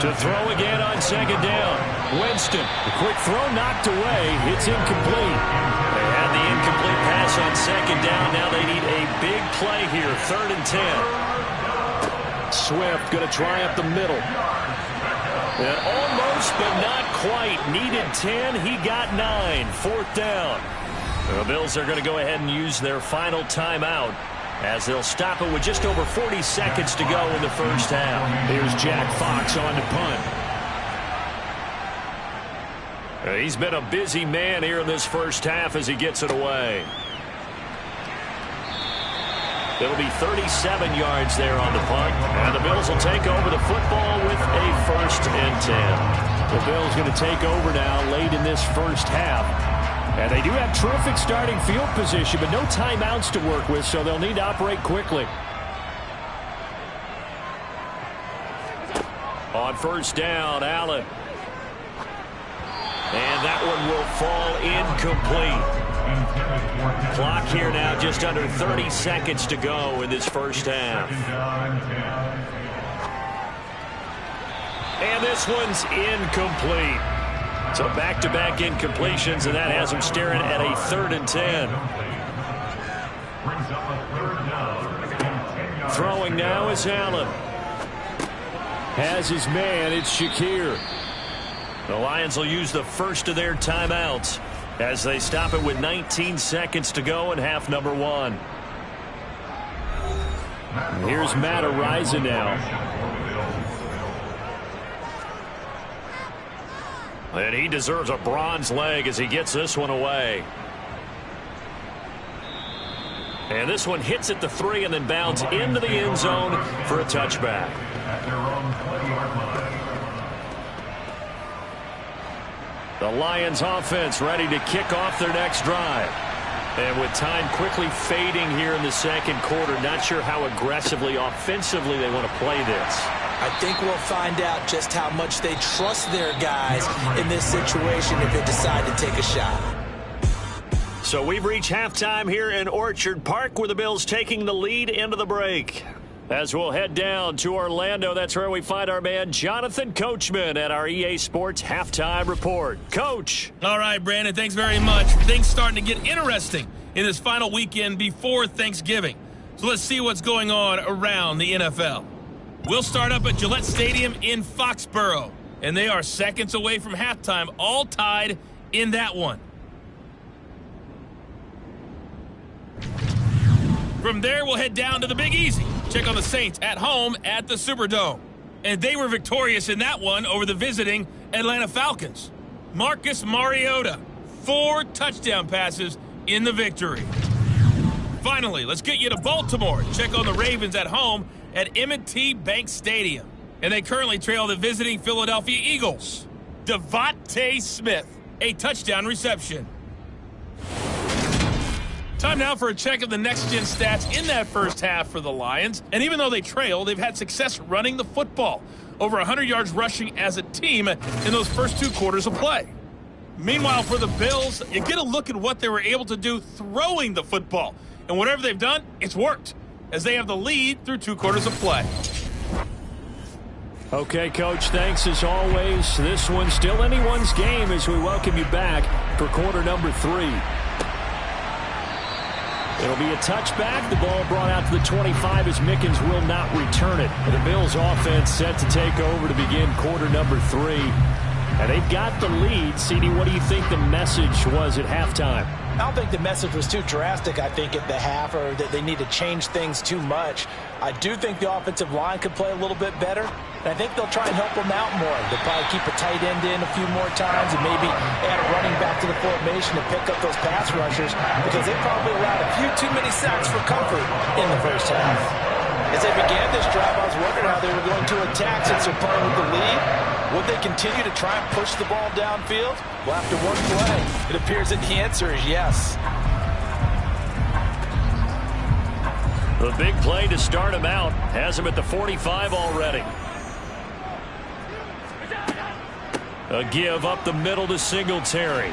To throw again on second down. Winston, the quick throw knocked away. It's incomplete. They had the incomplete pass on second down. Now they need a big play here. 3rd and 10. Swift going to try up the middle. And almost, but not quite. Needed 10. He got 9. 4th down. The Bills are going to go ahead and use their final timeout, as they'll stop it with just over 40 seconds to go in the first half. Here's Jack Fox on the punt. He's been a busy man here in this first half as he gets it away. It'll be 37 yards there on the punt, and the Bills will take over the football with a 1st and 10. The Bills going to take over now late in this first half. And they do have terrific starting field position, but no timeouts to work with, so they'll need to operate quickly. On first down, Allen. And that one will fall incomplete. Clock here now just under 30 seconds to go in this first half. And this one's incomplete. So back-to-back incompletions, and that has him staring at a 3rd and 10. Throwing now is Allen. Has his man, it's Shakir. The Lions will use the first of their timeouts as they stop it with 19 seconds to go in half number 1. Here's Matt Araiza now. And he deserves a bronze leg as he gets this one away. And this one hits at the 3 and then bounds into the end zone for a touchback. The Lions offense ready to kick off their next drive. And with time quickly fading here in the second quarter, not sure how aggressively, offensively they want to play this. I think we'll find out just how much they trust their guys in this situation if they decide to take a shot. So we've reached halftime here in Orchard Park, where the Bills taking the lead into the break. As we'll head down to Orlando, that's where we find our man Jonathan Coachman at our EA Sports Halftime Report. Coach. All right, Brandon, thanks very much. Things starting to get interesting in this final weekend before Thanksgiving. So let's see what's going on around the NFL. We'll start up at Gillette Stadium in Foxborough, and they are seconds away from halftime, all tied in that one. From there, we'll head down to the Big Easy. Check on the Saints at home at the Superdome. And they were victorious in that one over the visiting Atlanta Falcons. Marcus Mariota, 4 touchdown passes in the victory. Finally, let's get you to Baltimore. Check on the Ravens at home at M&T Bank Stadium. And they currently trail the visiting Philadelphia Eagles. Devontae Smith, a touchdown reception. Time now for a check of the next-gen stats in that first half for the Lions. And even though they trail, they've had success running the football. Over 100 yards rushing as a team in those first 2 quarters of play. Meanwhile, for the Bills, you get a look at what they were able to do throwing the football. And whatever they've done, it's worked, as they have the lead through 2 quarters of play. Okay, Coach, thanks as always. This one's still anyone's game as we welcome you back for quarter number 3. It'll be a touchback. The ball brought out to the 25 as Mickens will not return it. The Bills offense set to take over to begin quarter number 3. And they've got the lead. CD, what do you think the message was at halftime? I don't think the message was too drastic, I think, at the half, or that they need to change things too much. I do think the offensive line could play a little bit better, and I think they'll try and help them out more. They'll probably keep a tight end in a few more times and maybe add a running back to the formation to pick up those pass rushers, because they probably allowed a few too many sacks for comfort in the first half. As they began this drive, I was wondering how they were going to attack since they're playing with the lead. Would they continue to try and push the ball downfield? Well, after one play, it appears that the answer is yes. The big play to start him out has him at the 45 already. A give up the middle to Singletary.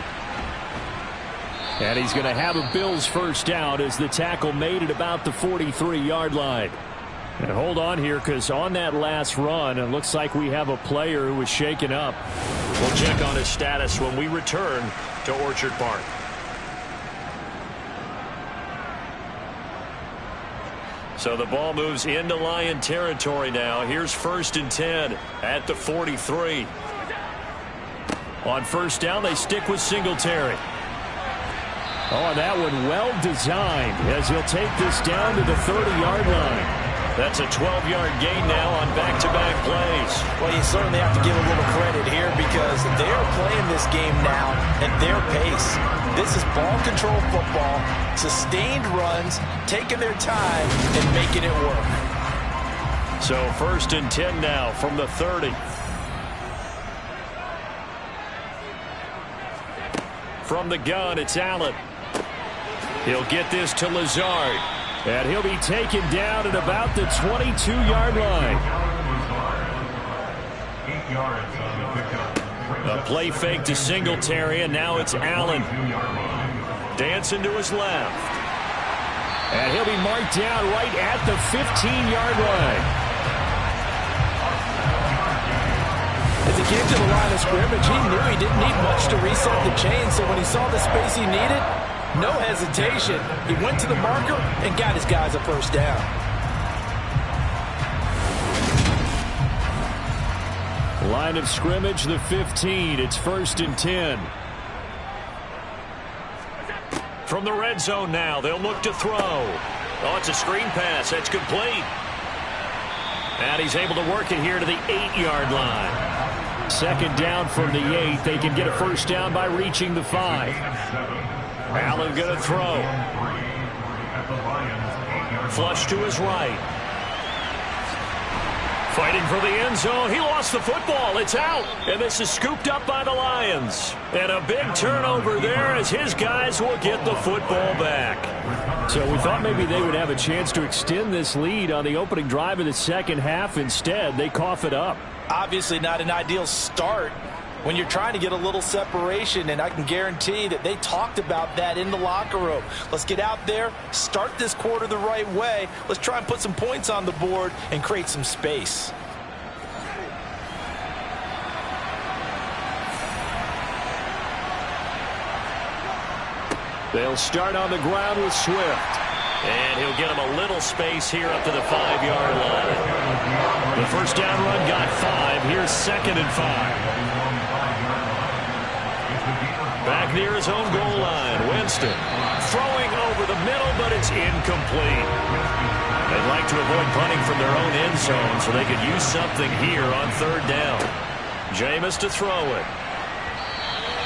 And he's going to have a Bills first down as the tackle made at about the 43-yard line. And hold on here, because on that last run, it looks like we have a player who was shaken up. We'll check on his status when we return to Orchard Park. So the ball moves into Lion territory now. Here's 1st and 10 at the 43. On first down, they stick with Singletary. Oh, that one well designed as he'll take this down to the 30-yard line. That's a 12-yard gain now on back-to-back plays. Well, you certainly have to give a little credit here because they're playing this game now at their pace. This is ball control football, sustained runs, taking their time and making it work. So 1st and 10 now from the 30. From the gun, it's Allen. He'll get this to Lazard. And he'll be taken down at about the 22-yard line. A play fake to Singletary, and now it's Allen. Dancing to his left. And he'll be marked down right at the 15-yard line. As he came to the line of scrimmage, he knew he didn't need much to reset the chain, so when he saw the space he needed, no hesitation. He went to the marker and got his guys a first down. Line of scrimmage, the 15. It's 1st and 10. From the red zone now, they'll look to throw. Oh, it's a screen pass. That's complete. And he's able to work it here to the 8-yard line. 2nd down from the 8. They can get a first down by reaching the 5. Allen going to throw. Flush to his right. Fighting for the end zone. He lost the football. It's out. And this is scooped up by the Lions. And a big turnover there as his guys will get the football back. So we thought maybe they would have a chance to extend this lead on the opening drive of the second half. Instead, they cough it up. Obviously not an ideal start when you're trying to get a little separation, and I can guarantee that they talked about that in the locker room. Let's get out there, start this quarter the right way. Let's try and put some points on the board and create some space. They'll start on the ground with Swift. And he'll get him a little space here up to the 5-yard line. The first down run got 5. Here's 2nd and 5. Back near his own goal line, Winston throwing over the middle, but it's incomplete. They'd like to avoid punting from their own end zone so they could use something here on 3rd down. Jameis to throw it.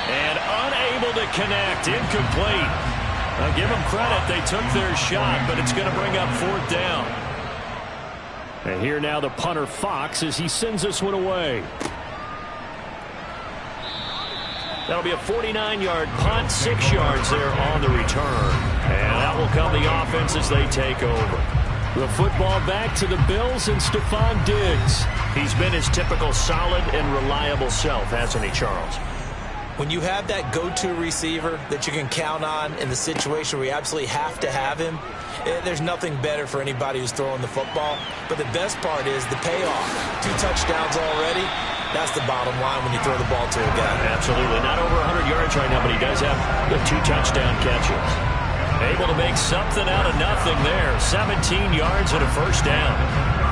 And unable to connect, incomplete. Now give them credit, they took their shot, but it's going to bring up 4th down. And here now the punter Fox as he sends this one away. That'll be a 49-yard punt, 6 yards there on the return. And that will come the offense as they take over. The football back to the Bills and Stephon Diggs. He's been his typical solid and reliable self, hasn't he, Charles? When you have that go-to receiver that you can count on in the situation where you absolutely have to have him, there's nothing better for anybody who's throwing the football. But the best part is the payoff. 2 touchdowns already. That's the bottom line when you throw the ball to a guy. Absolutely. Not over 100 yards right now, but he does have the 2 touchdown catches. Able to make something out of nothing there. 17 yards and a first down.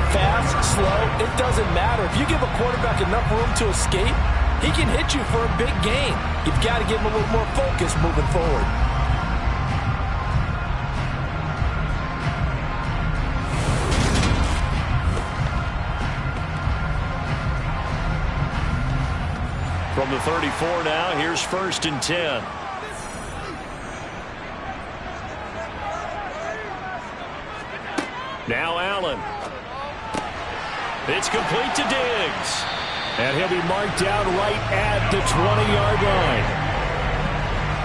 Fast, slow, it doesn't matter. If you give a quarterback enough room to escape, he can hit you for a big gain. You've got to give him a little more focus moving forward. From the 34 now, here's 1st and 10. Now Allen. It's complete to Diggs. And he'll be marked down right at the 20-yard line.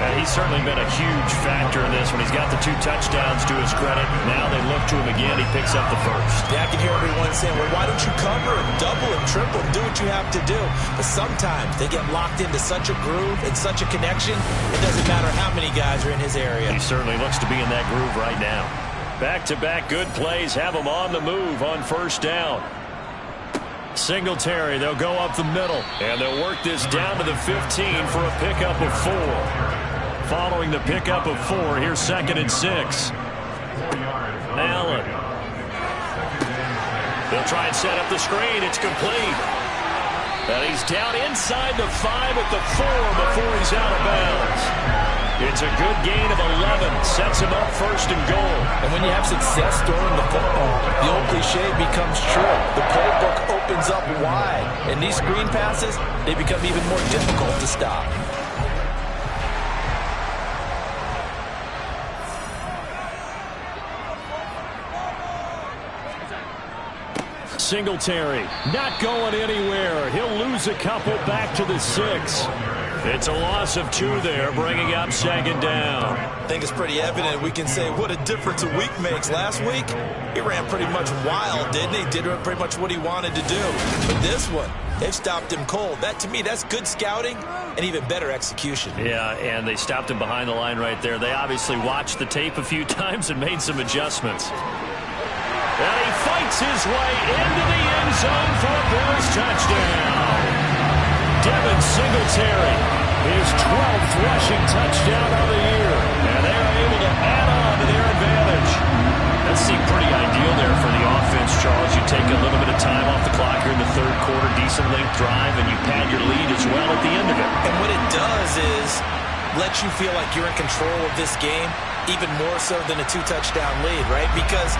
And he's certainly been a huge factor in this when he's got the 2 touchdowns to his credit. Now they look to him again. He picks up the first. Yeah, I can hear everyone saying, well, why don't you cover him, double him, triple him, do what you have to do. But sometimes they get locked into such a groove and such a connection, it doesn't matter how many guys are in his area. He certainly looks to be in that groove right now. Back-to-back good plays have him on the move on first down. Singletary, they'll go up the middle, and they'll work this down to the 15 for a pickup of 4. Following the pickup of 4, here's 2nd and 6. Allen. They'll try and set up the screen. It's complete. And he's down inside the 5 at the 4 before he's out of bounds. It's a good gain of 11. Sets him up 1st and goal. And when you have success throwing the football, the old cliche becomes true. The playbook opens up wide. And these screen passes, they become even more difficult to stop. Singletary not going anywhere. He'll lose a couple back to the 6. It's a loss of 2 there, bringing up 2nd down. I think it's pretty evident. We can say what a difference a week makes. Last week, he ran pretty much wild, didn't he? Did pretty much what he wanted to do. But this one, they've stopped him cold. That, to me, that's good scouting and even better execution. Yeah, and they stopped him behind the line right there. They obviously watched the tape a few times and made some adjustments. And he fights his way into the end zone for a Bills touchdown. Devin Singletary, his 12th rushing touchdown of the year. And they are able to add on to their advantage. That seemed pretty ideal there for the offense, Charles. You take a little bit of time off the clock here in the 3rd quarter, decent length drive, and you pad your lead as well at the end of it. And what it does is let you feel like you're in control of this game, even more so than a 2-touchdown lead, right? Because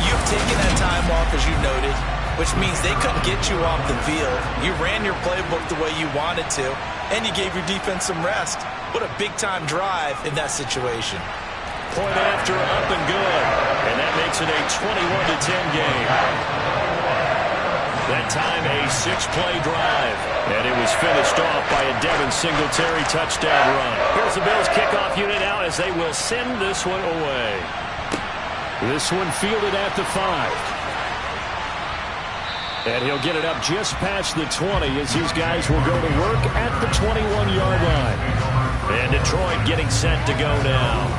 you've taken that time off, as you noted, which means they couldn't get you off the field. You ran your playbook the way you wanted to, and you gave your defense some rest. What a big-time drive in that situation. Point after, up and good. And that makes it a 21-10 game. That time, a 6-play drive. And it was finished off by a Devin Singletary touchdown run. Here's the Bills kickoff unit now as they will send this one away. This one fielded at the 5. And he'll get it up just past the 20 as these guys will go to work at the 21-yard line. And Detroit getting set to go now.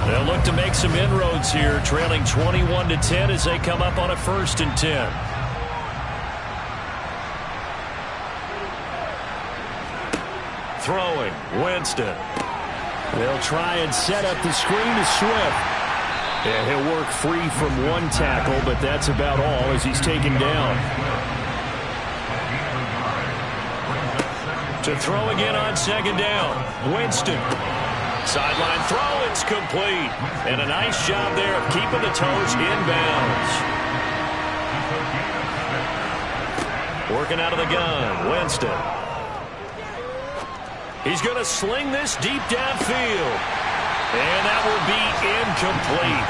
They'll look to make some inroads here, trailing 21-10 as they come up on a 1st and 10. Throwing, Winston. They'll try and set up the screen to Swift. And he'll work free from 1 tackle, but that's about all as he's taken down. To throw again on 2nd down. Winston. Sideline throw, it's complete. And a nice job there of keeping the toes inbounds. Working out of the gun, Winston. He's going to sling this deep downfield. And that will be incomplete.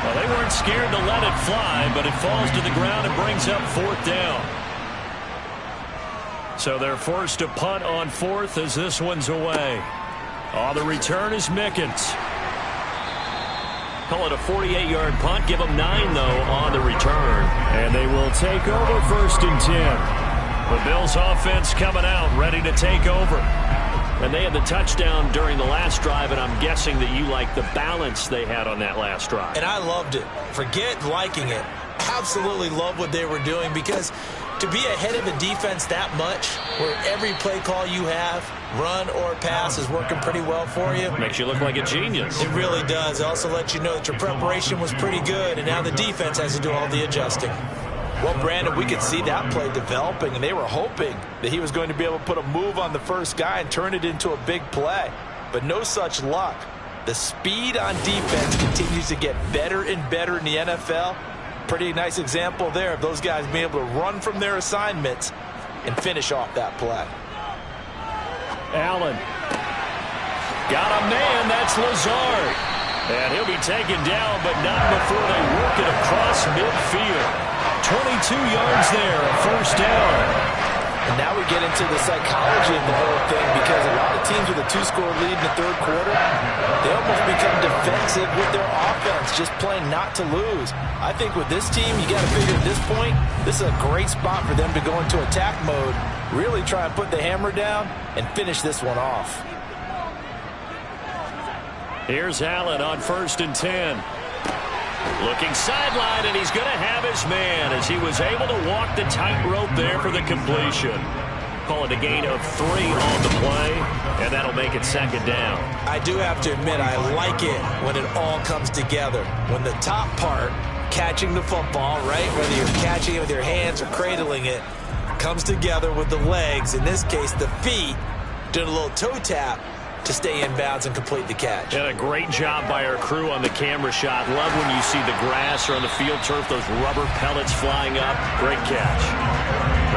Well, they weren't scared to let it fly, but it falls to the ground and brings up 4th down. So they're forced to punt on 4th as this one's away. On the return is Mickens. Call it a 48-yard punt. Give them 9, though, on the return. And they will take over 1st and 10. The Bills offense coming out, ready to take over. And they had the touchdown during the last drive, and I'm guessing that you like the balance they had on that last drive. And I loved it. Forget liking it. Absolutely love what they were doing, because to be ahead of a defense that much, where every play call you have, run or pass, is working pretty well for you. Makes you look like a genius. It really does. It also lets you know that your preparation was pretty good, and now the defense has to do all the adjusting. Well, Brandon, we could see that play developing, and they were hoping that he was going to be able to put a move on the first guy and turn it into a big play. But no such luck. The speed on defense continues to get better and better in the NFL. Pretty nice example there of those guys being able to run from their assignments and finish off that play. Allen. Got a man, that's Lazard. And he'll be taken down, but not before they work it across midfield. 22 yards there, 1st down. And now we get into the psychology of the whole thing, because a lot of teams with a 2-score lead in the third quarter, they almost become defensive with their offense, just playing not to lose. I think with this team, you got to figure at this point, this is a great spot for them to go into attack mode, really try and put the hammer down and finish this one off. Here's Allen on 1st and 10. Looking sideline, and he's going to have his man as he was able to walk the tightrope there for the completion. Call it a gain of 3 on the play, and that'll make it 2nd down. I do have to admit, I like it when it all comes together. When the top part, catching the football, right, whether you're catching it with your hands or cradling it, comes together with the legs, in this case the feet, doing a little toe tap to stay in bounds and complete the catch. And a great job by our crew on the camera shot. Love when you see the grass or on the field turf, those rubber pellets flying up. Great catch.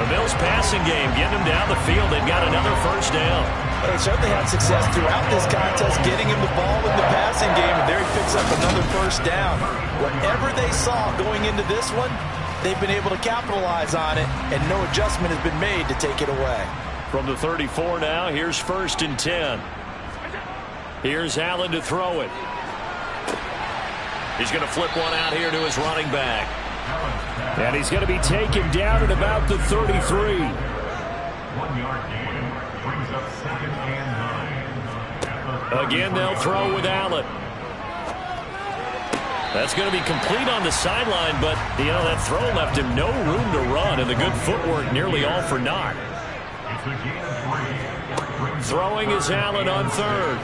The Bills passing game, getting them down the field. They've got another 1st down. They certainly had success throughout this contest getting him the ball in the passing game, and there he picks up another 1st down. Whatever they saw going into this one, they've been able to capitalize on it, and no adjustment has been made to take it away. From the 34 now, here's 1st and 10. Here's Allen to throw it. He's going to flip one out here to his running back. And he's going to be taken down at about the 33. 1-yard gain brings up 2nd and 9. Again, they'll throw with Allen. That's going to be complete on the sideline, but, you know, that throw left him no room to run, and the good footwork nearly all for naught. It's a gain of 3. Throwing is Allen on 3rd.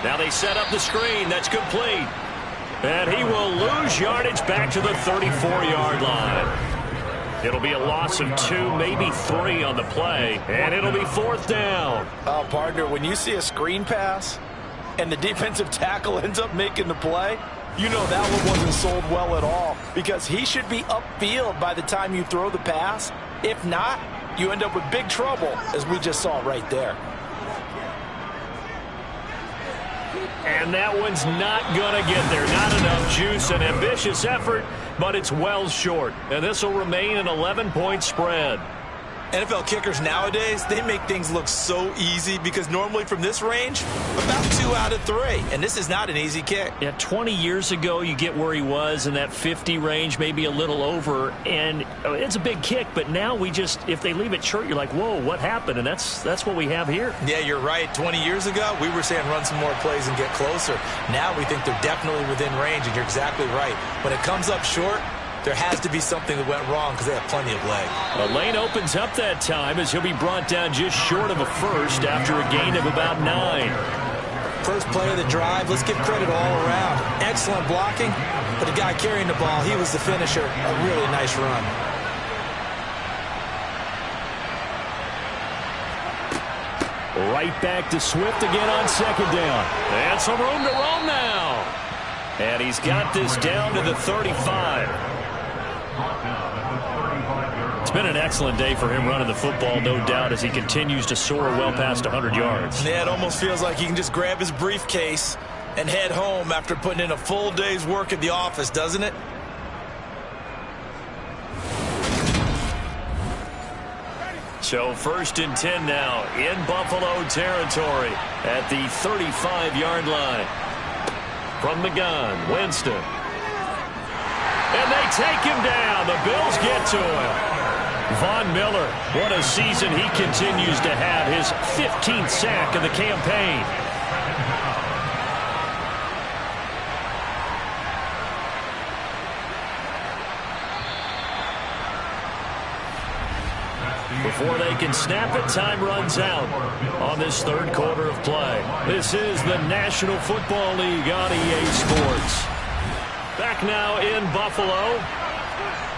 Now they set up the screen. That's complete. And he will lose yardage back to the 34-yard line. It'll be a loss of 2, maybe 3 on the play, and it'll be 4th down. Oh, partner, when you see a screen pass and the defensive tackle ends up making the play, you know that one wasn't sold well at all, because he should be upfield by the time you throw the pass. If not, you end up with big trouble, as we just saw right there. And that one's not going to get there. Not enough juice. An ambitious effort, but it's well short. And this will remain an 11-point spread. NFL kickers nowadays, they make things look so easy because normally from this range, about 2 out of 3. And this is not an easy kick. Yeah, 20 years ago, you get where he was in that 50 range, maybe a little over. And it's a big kick, but now we just, if they leave it short, you're like, whoa, what happened? And that's what we have here. Yeah, you're right. 20 years ago, we were saying run some more plays and get closer. Now we think they're definitely within range, and you're exactly right. When it comes up short, there has to be something that went wrong because they have plenty of leg. A lane opens up that time as he'll be brought down just short of a 1st after a gain of about 9. First play of the drive, let's give credit all around. Excellent blocking, but the guy carrying the ball, he was the finisher. A really nice run. Right back to Swift again on 2nd down. And some room to roam now. And he's got this down to the 35. It's been an excellent day for him running the football, no doubt, as he continues to soar well past 100 yards. Yeah, it almost feels like he can just grab his briefcase and head home after putting in a full day's work at the office, doesn't it? So 1st and 10 now in Buffalo territory at the 35-yard line. From the gun, Winston. And they take him down. The Bills get to him. Von Miller, what a season he continues to have. His 15th sack of the campaign. Before they can snap it, time runs out on this 3rd quarter of play. This is the National Football League on EA Sports. Back now in Buffalo.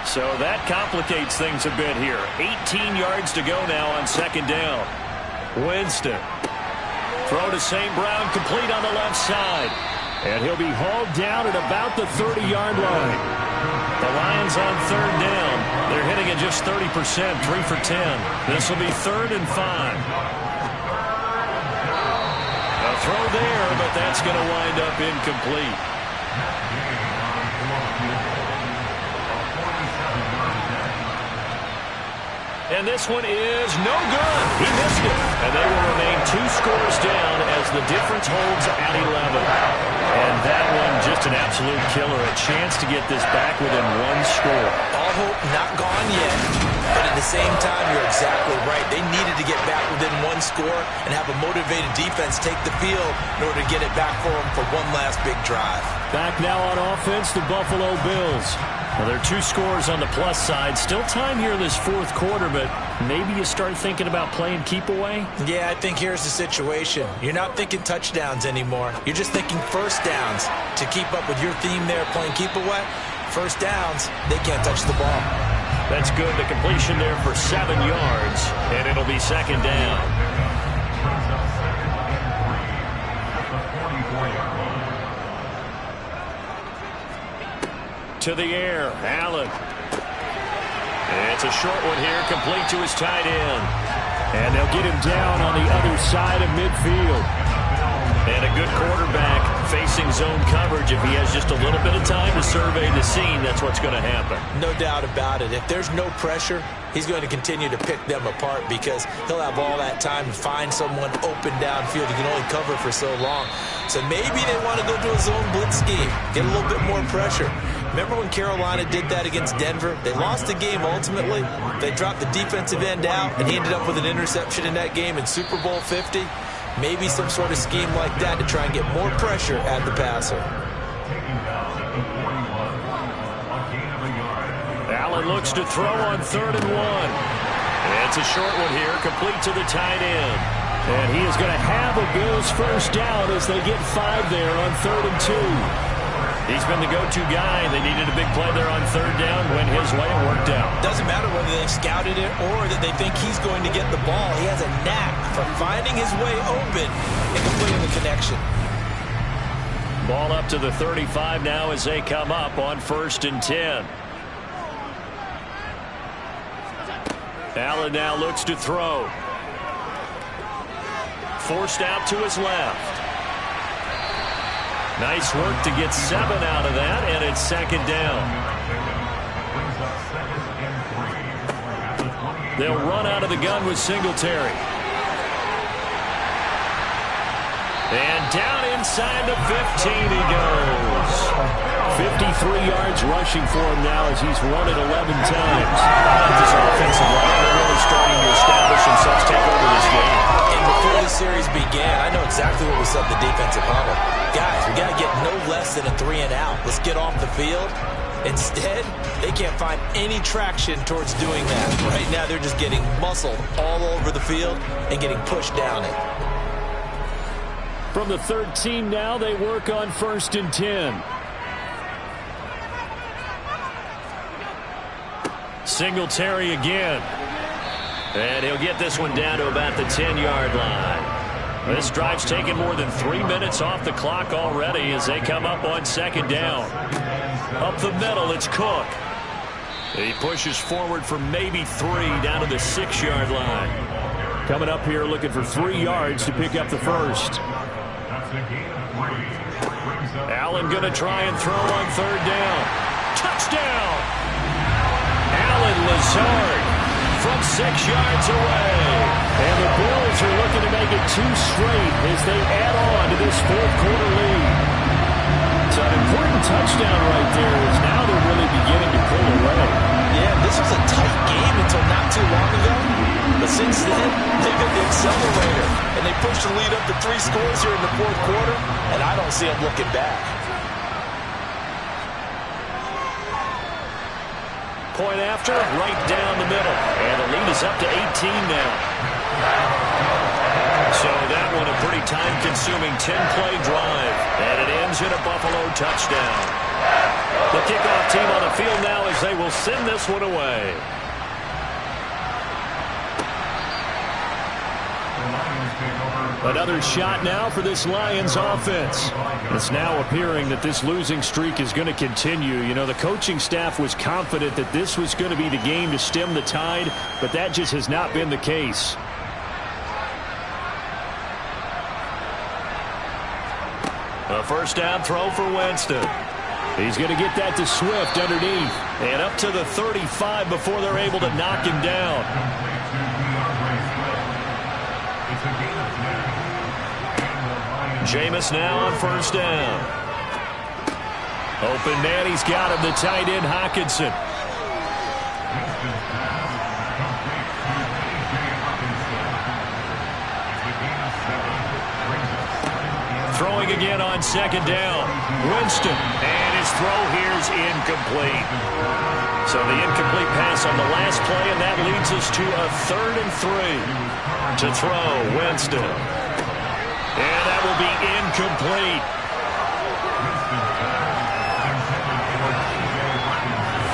So that complicates things a bit here. 18 yards to go now on 2nd down. Winston. Throw to St. Brown, complete on the left side. And he'll be hauled down at about the 30-yard line. The Lions on 3rd down. They're hitting at just 30%, 3 for 10. This will be 3rd and 5. A throw there, but that's going to wind up incomplete. And this one is no good. He missed it. And they will remain 2 scores down as the difference holds at 11. And that one just an absolute killer. A chance to get this back within 1 score. All hope not gone yet. But at the same time, you're exactly right. They needed to get back within 1 score and have a motivated defense take the field in order to get it back for them for one last big drive. Back now on offense, the Buffalo Bills. Well, there are 2 scores on the plus side. Still time here in this 4th quarter, but maybe you start thinking about playing keep away? Yeah, I think here's the situation. You're not thinking touchdowns anymore. You're just thinking first downs. To keep up with your theme there, playing keep away, first downs, they can't touch the ball. That's good. The completion there for 7 yards, and it'll be 2nd down. To the air, Allen. It's a short one here, complete to his tight end. And they'll get him down on the other side of midfield. And a good quarterback facing zone coverage. If he has just a little bit of time to survey the scene, that's what's going to happen. No doubt about it. If there's no pressure, he's going to continue to pick them apart because he'll have all that time to find someone open downfield. He can only cover for so long. So maybe they want to go to a zone blitz scheme, get a little bit more pressure. Remember when Carolina did that against Denver? They lost the game ultimately. They dropped the defensive end out, and he ended up with an interception in that game in Super Bowl 50. Maybe some sort of scheme like that to try and get more pressure at the passer. Allen looks to throw on 3rd and 1. It's a short one here, complete to the tight end. And he is going to have a Bills first down as they get 5 there on 3rd and 2. He's been the go-to guy. They needed a big play there on 3rd down. Went his way and worked out. Doesn't matter whether they've scouted it or that they think he's going to get the ball. He has a knack for finding his way open and completing the connection. Ball up to the 35 now as they come up on 1st and 10. Allen now looks to throw. Forced out to his left. Nice work to get 7 out of that, and it's 2nd down. They'll run out of the gun with Singletary. And down inside the 15 he goes. 53 yards rushing for him now as he's run it 11 times. This offensive line is really starting to establish themselves, take over this game. And before the series began, I know exactly what we said in the defensive huddle. Guys, we got to get no less than a 3 and out. Let's get off the field. Instead, they can't find any traction towards doing that. Right now, they're just getting muscled all over the field and getting pushed down it. From the 13 now, they work on 1st and 10. Singletary again. And he'll get this one down to about the 10-yard line. This drive's taken more than 3 minutes off the clock already as they come up on 2nd down. Up the middle, it's Cook. He pushes forward for maybe 3 down to the 6-yard line. Coming up here looking for 3 yards to pick up the first. Allen going to try and throw on 3rd down. Touchdown! Allen Lazard from 6 yards away. And the Bills are looking to make it 2 straight as they add on to this 4th quarter lead. It's an important touchdown right there as now they're really beginning to pull away. Yeah, this was a tight game until not too long ago. But since then, they've hit the accelerator. And they pushed the lead up to 3 scores here in the 4th quarter. And I don't see them looking back. Point after, right down the middle. And the lead is up to 18 now. So that one a pretty time-consuming 10-play drive. And it ends in a Buffalo touchdown. The kickoff team on the field now as they will send this one away. Another shot now for this Lions offense. It's now appearing that this losing streak is going to continue. You know, the coaching staff was confident that this was going to be the game to stem the tide, but that just has not been the case. A first down throw for Winston. He's going to get that to Swift underneath. And up to the 35 before they're able to knock him down. Jameis now on first down. Open man, he's got him, the tight end Hockenson. Throwing again on second down. Winston. And his throw here's incomplete. So the incomplete pass on the last play, and that leads us to a 3rd and 3. To throw, Winston. And that will be incomplete.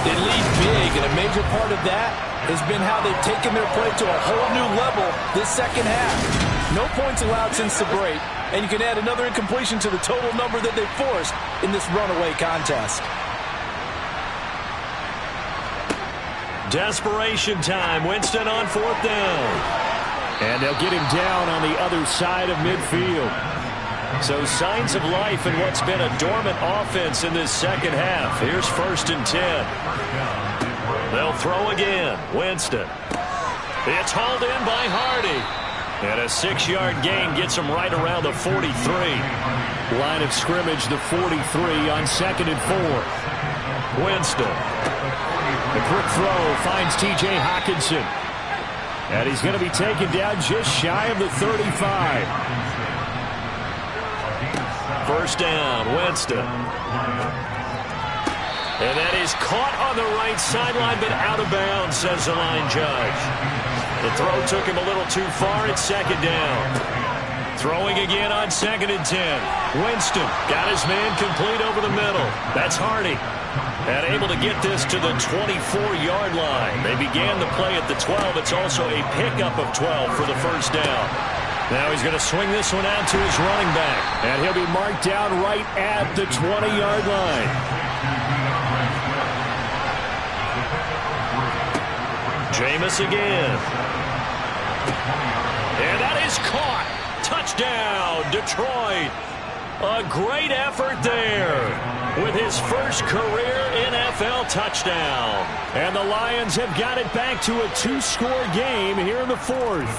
They lead big, and a major part of that has been how they've taken their play to a whole new level this second half. No points allowed since the break, and you can add another incompletion to the total number that they forced in this runaway contest. Desperation time. Winston on 4th down. And they'll get him down on the other side of midfield. So signs of life in what's been a dormant offense in this second half. Here's 1st and 10. They'll throw again. Winston. It's hauled in by Hardy. And a 6-yard gain gets him right around the 43. Line of scrimmage, the 43 on 2nd and 4. Winston. The quick throw finds T.J. Hockenson. And he's going to be taken down just shy of the 35. First down, Winston. And that is caught on the right sideline, but out of bounds, says the line judge. The throw took him a little too far at 2nd down. Throwing again on 2nd and 10. Winston got his man complete over the middle. That's Hardy. And able to get this to the 24-yard line. They began the play at the 12. It's also a pickup of 12 for the first down. Now he's going to swing this one out to his running back. And he'll be marked down right at the 20-yard line. Jameis again. And that is caught. Touchdown, Detroit. A great effort there with his first career NFL touchdown. And the Lions have got it back to a 2-score game here in the 4th.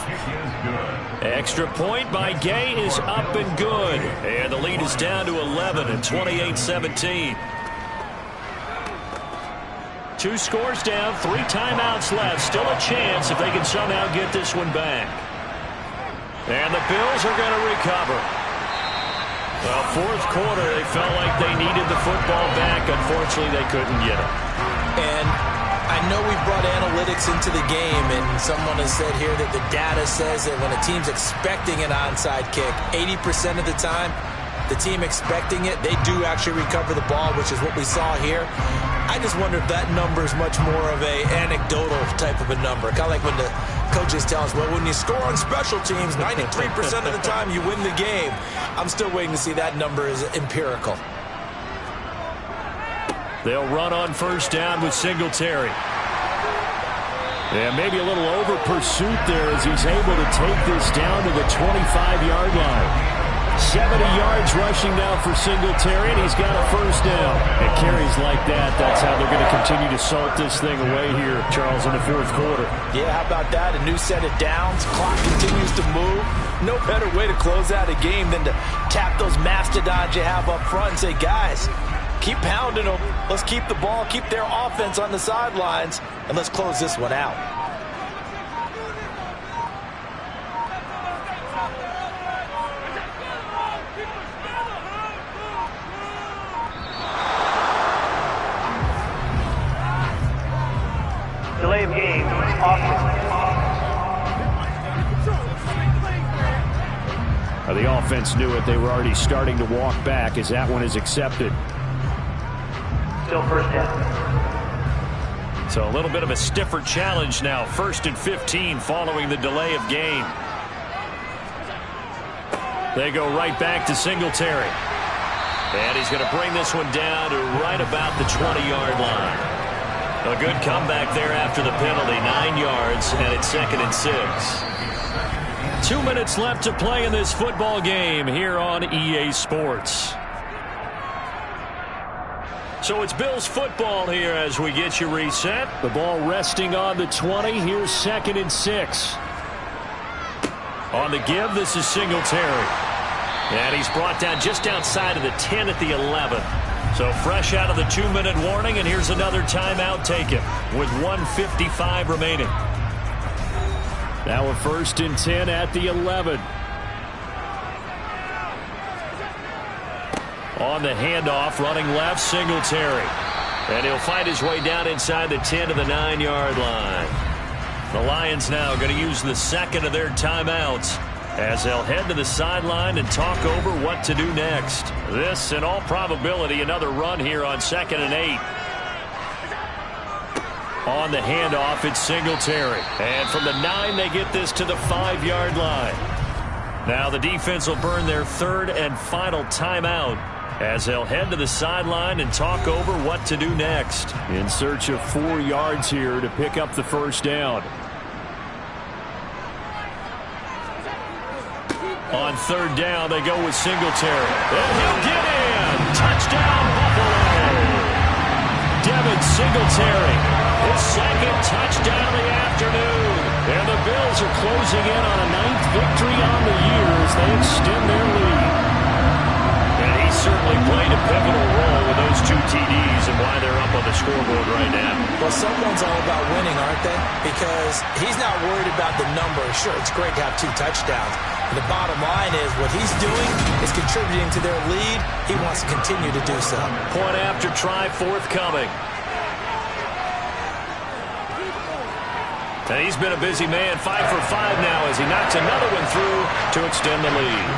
Extra point by Gay is up and good. And the lead is down to 11 at 28-17. 2 scores down, 3 timeouts left. Still a chance if they can somehow get this one back. And the Bills are going to recover. Well, 4th quarter, they felt like they needed the football back. Unfortunately, they couldn't get it. And I know we've brought analytics into the game, and someone has said here that the data says that when a team's expecting an onside kick, 80% of the time, the team expecting it, they do actually recover the ball, which is what we saw here. I just wonder if that number is much more of a anecdotal type of a number. Kind of like when the coaches tell us, well, when you score on special teams, 93% of the time you win the game. I'm still waiting to see that number is empirical. They'll run on first down with Singletary. Yeah, maybe a little over pursuit there as he's able to take this down to the 25-yard line. 70 yards rushing now for Singletary, and he's got a first down. And carries like that, that's how they're going to continue to salt this thing away here, Charles, in the 4th quarter. Yeah, how about that? A new set of downs. Clock continues to move. No better way to close out a game than to tap those mastodons you have up front and say, guys, keep pounding them. Let's keep the ball, keep their offense on the sidelines, and let's close this one out. Delay of game. The offense knew it. They were already starting to walk back as that one is accepted. Still first down. So a little bit of a stiffer challenge now. 1st and 15 following the delay of game. They go right back to Singletary. And he's going to bring this one down to right about the 20-yard line. A good comeback there after the penalty. 9 yards, and it's 2nd and 6. 2 minutes left to play in this football game here on EA Sports. So it's Bills football here as we get you reset. The ball resting on the 20. Here's 2nd and 6. On the give, this is Singletary. And he's brought down just outside of the 10 at the 11. So fresh out of the 2-minute warning, and here's another timeout taken with 1:55 remaining. Now a 1st and 10 at the 11. On the handoff, running left, Singletary. And he'll find his way down inside the 10 to the 9-yard line. The Lions now going to use the 2nd of their timeouts as they'll head to the sideline and talk over what to do next. This, in all probability, another run here on 2nd and 8. On the handoff, it's Singletary. And from the 9, they get this to the 5-yard line. Now the defense will burn their 3rd and final timeout as they'll head to the sideline and talk over what to do next. In search of 4 yards here to pick up the 1st down. On 3rd down, they go with Singletary. And he'll get in. Touchdown, Buffalo. Devin Singletary, his 2nd touchdown of the afternoon. And the Bills are closing in on a 9th victory on the year as they extend their lead. And he certainly played a pivotal role with those 2 TDs and why they're up on the scoreboard right now. Well, someone's all about winning, aren't they? Because he's not worried about the number. Sure, it's great to have 2 touchdowns. And the bottom line is what he's doing is contributing to their lead. He wants to continue to do so. Point after try forthcoming. And he's been a busy man, 5 for 5 now as he knocks another one through to extend the lead.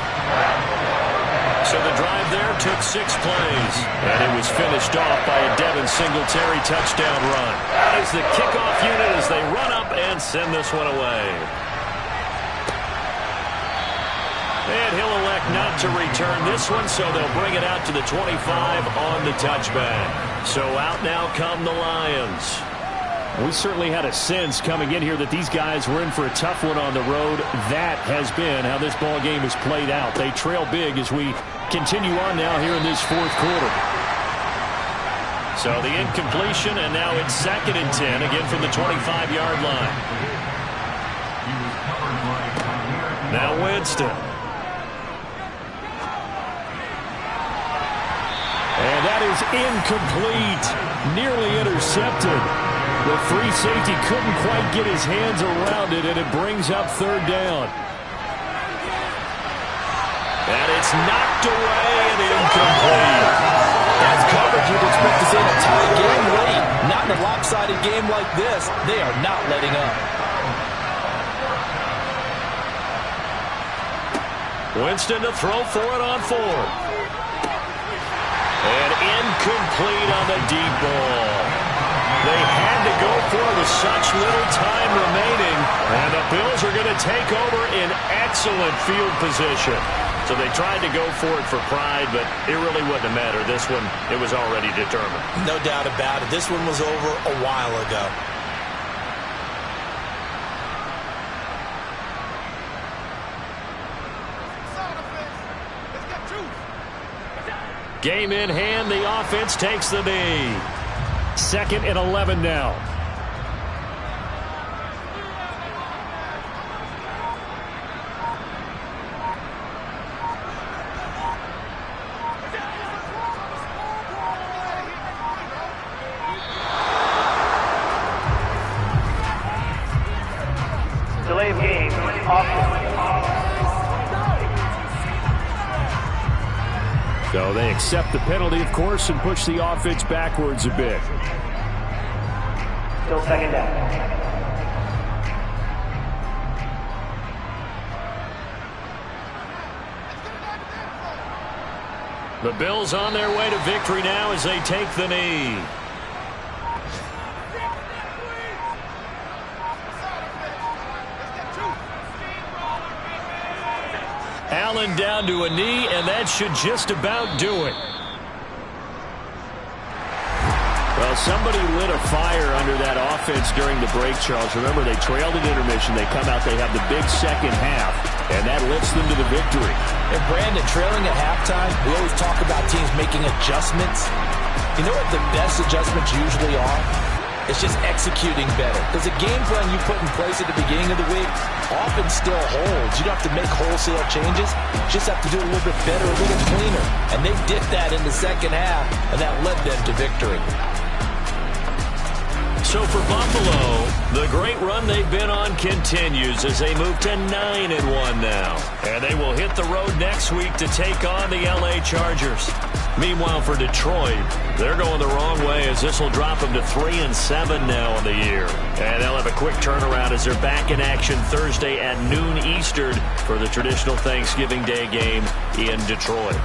So the drive there took 6 plays. And it was finished off by a Devin Singletary touchdown run. That is the kickoff unit as they run up and send this one away. And he'll elect not to return this one, so they'll bring it out to the 25 on the touchback. So out now come the Lions. We certainly had a sense coming in here that these guys were in for a tough one on the road. That has been how this ball game has played out. They trail big as we continue on now here in this 4th quarter. So the incompletion, and now it's 2nd and 10, again from the 25-yard line. Now Winston. And that is incomplete. Nearly intercepted. The free safety couldn't quite get his hands around it, and it brings up 3rd down. And it's knocked away and incomplete. That's coverage you'd expect to see in a tight game late. Not in a lopsided game like this. They are not letting up. Winston to throw for it on 4th. And incomplete on the deep ball. They had to go for it with such little time remaining. And the Bills are going to take over in excellent field position. So they tried to go for it for pride, but it really wouldn't have mattered. This one, it was already determined. No doubt about it. This one was over a while ago. Game in hand, the offense takes the knee. 2nd and 11 now. Delay of game. So they accept the penalty, of course, and push the offense backwards a bit. Still 2nd down. The Bills on their way to victory now as they take the knee. Allen down to a knee, and that should just about do it. Well, somebody lit a fire under that offense during the break, Charles. Remember, they trailed at intermission. They come out, they have the big second half, and that lifts them to the victory. And Brandon, trailing at halftime, we always talk about teams making adjustments. You know what the best adjustments usually are? It's just executing better. Because the game plan you put in place at the beginning of the week often still holds. You don't have to make wholesale changes. You just have to do it a little bit better, a little cleaner. And they did that in the second half, and that led them to victory. So for Buffalo, the great run they've been on continues as they move to 9-1 now. And they will hit the road next week to take on the LA Chargers. Meanwhile, for Detroit, they're going the wrong way as this will drop them to 3-7 now on the year. And they'll have a quick turnaround as they're back in action Thursday at noon Eastern for the traditional Thanksgiving Day game in Detroit.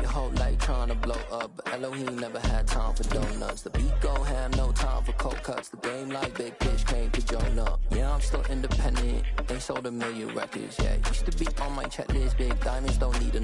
your whole life trying to blow up, but Elohim never had time for donuts. The beat go ham, no time for cold cuts. The game like Big Pitch came to Jonah. Yeah, I'm still independent. They sold 1 million records. Yeah, used to be on my checklist. Big diamonds don't need a